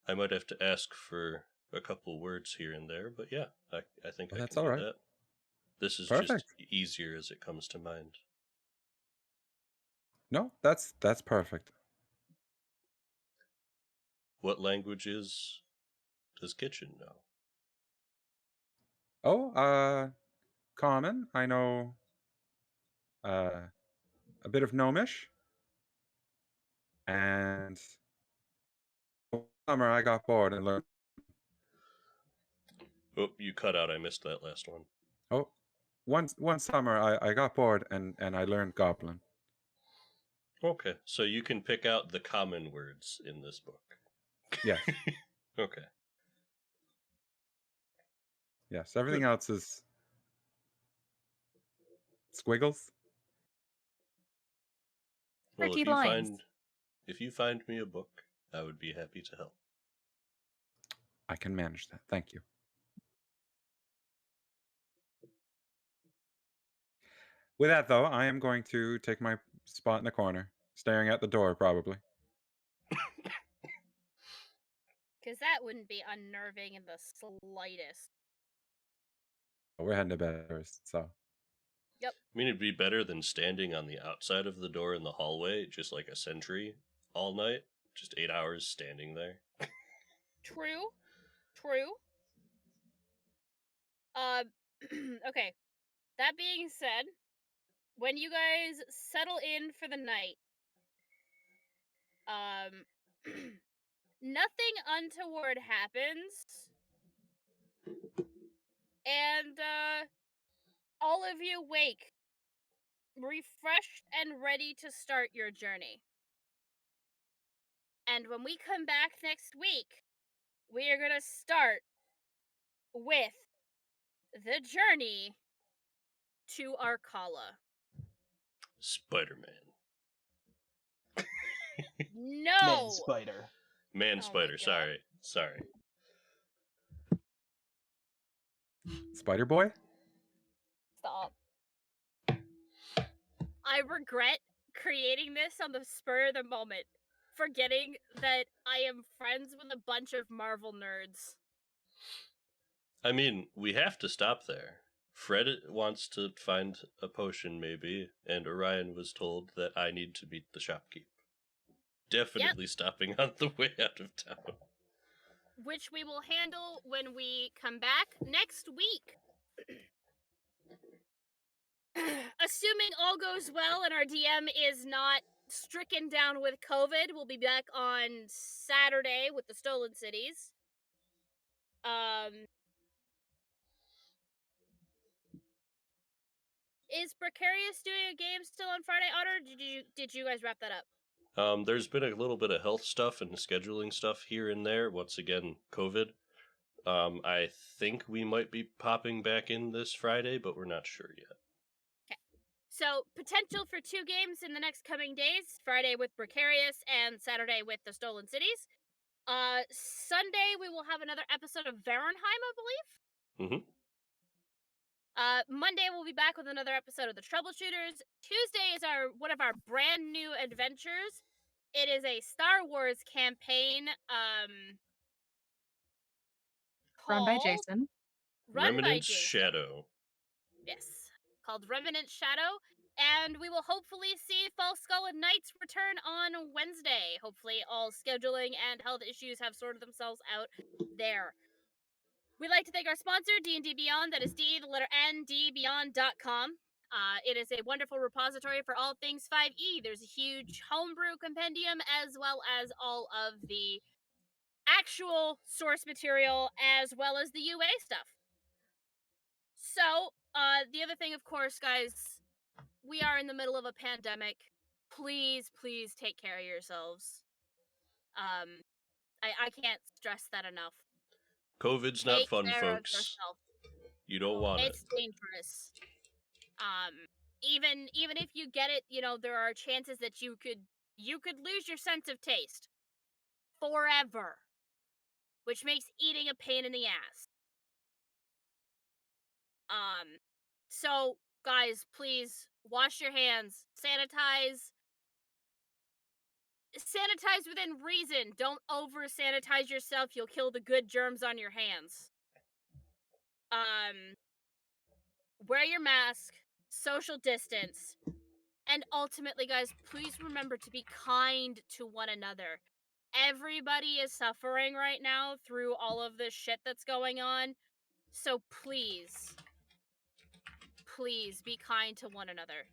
I might have to ask for a couple words here and there, but yeah, I think Well, I that's can all do right. that. This is Perfect. just easier as it comes to mind. No, that's perfect. What languages does Kitchen know? Oh, common. I know a bit of Gnomish, and summer I got bored and learned. Oh, you cut out. I missed that last one. Oh, one summer I got bored and I learned Goblin. Okay, so you can pick out the common words in this book. Yes, Okay. yes. Everything Good. else is squiggles. Well, Pretty lines. if you find me a book, I would be happy to help. I can manage that. Thank you. With that, though, I am going to take my spot in the corner, staring at the door, probably. Because that wouldn't be unnerving in the slightest. We're heading to bed first, so. Yep. I mean, it'd be better than standing on the outside of the door in the hallway, just like a sentry, all night. Just 8 hours standing there. True. True. Okay. That being said, when you guys settle in for the night, nothing untoward happens, and all of you wake refreshed and ready to start your journey. And when we come back next week, we are gonna start with the journey to Arcala. Spider-Man. No! Man spider. Man Oh my Spider, God. sorry. Spider Boy? Stop. I regret creating this on the spur of the moment, forgetting that I am friends with a bunch of Marvel nerds. I mean, we have to stop there. Fred wants to find a potion, maybe, and Orion was told that I need to meet the shopkeep. Definitely stopping on the way out of town. which we will handle when we come back next week. Assuming all goes well and our DM is not stricken down with COVID, we'll be back on Saturday with the Stolen Cities. Is Precarious doing a game still on Friday, Otter? Did you guys wrap that up? There's been a little bit of health stuff and scheduling stuff here and there. Once again, COVID. I think we might be popping back in this Friday, but we're not sure yet. Okay. So, potential for 2 games in the next coming days. Friday with Precarious and Saturday with the Stolen Cities. Sunday we will have another episode of Varenheim, I believe. Mm-hmm. Monday we'll be back with another episode of the Troubleshooters. Tuesday is one of our brand new adventures. It is a Star Wars campaign, Run by called Jason. Run by Remnant's Jason. Shadow. Yes, called Remnant Shadow, and we will hopefully see False Skull and Knights return on Wednesday. Hopefully all scheduling and health issues have sorted themselves out there. We'd like to thank our sponsor, D&D Beyond. That is DBeyond.com. It is a wonderful repository for all things 5e. There's a huge homebrew compendium as well as all of the actual source material as well as the UA stuff. So, the other thing, of course, guys, we are in the middle of a pandemic. Please, please take care of yourselves. I can't stress that enough. COVID's not Take fun, care of folks. yourself. You don't want it. It's dangerous. Even if you get it, there are chances that you could lose your sense of taste forever, which makes eating a pain in the ass. So guys, please wash your hands, sanitize within reason. Don't over sanitize yourself. You'll kill the good germs on your hands. Wear your mask, social distance, and ultimately, guys, please remember to be kind to one another. Everybody is suffering right now through all of this shit that's going on. So please be kind to one another.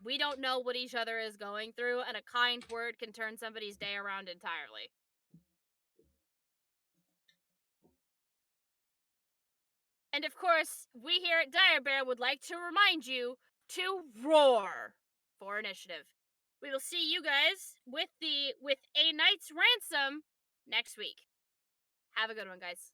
We don't know what each other is going through, and a kind word can turn somebody's day around entirely. And of course, we here at Dire Bear would like to remind you to roar for initiative. We will see you guys with a Knight's Ransom next week. Have a good one, guys.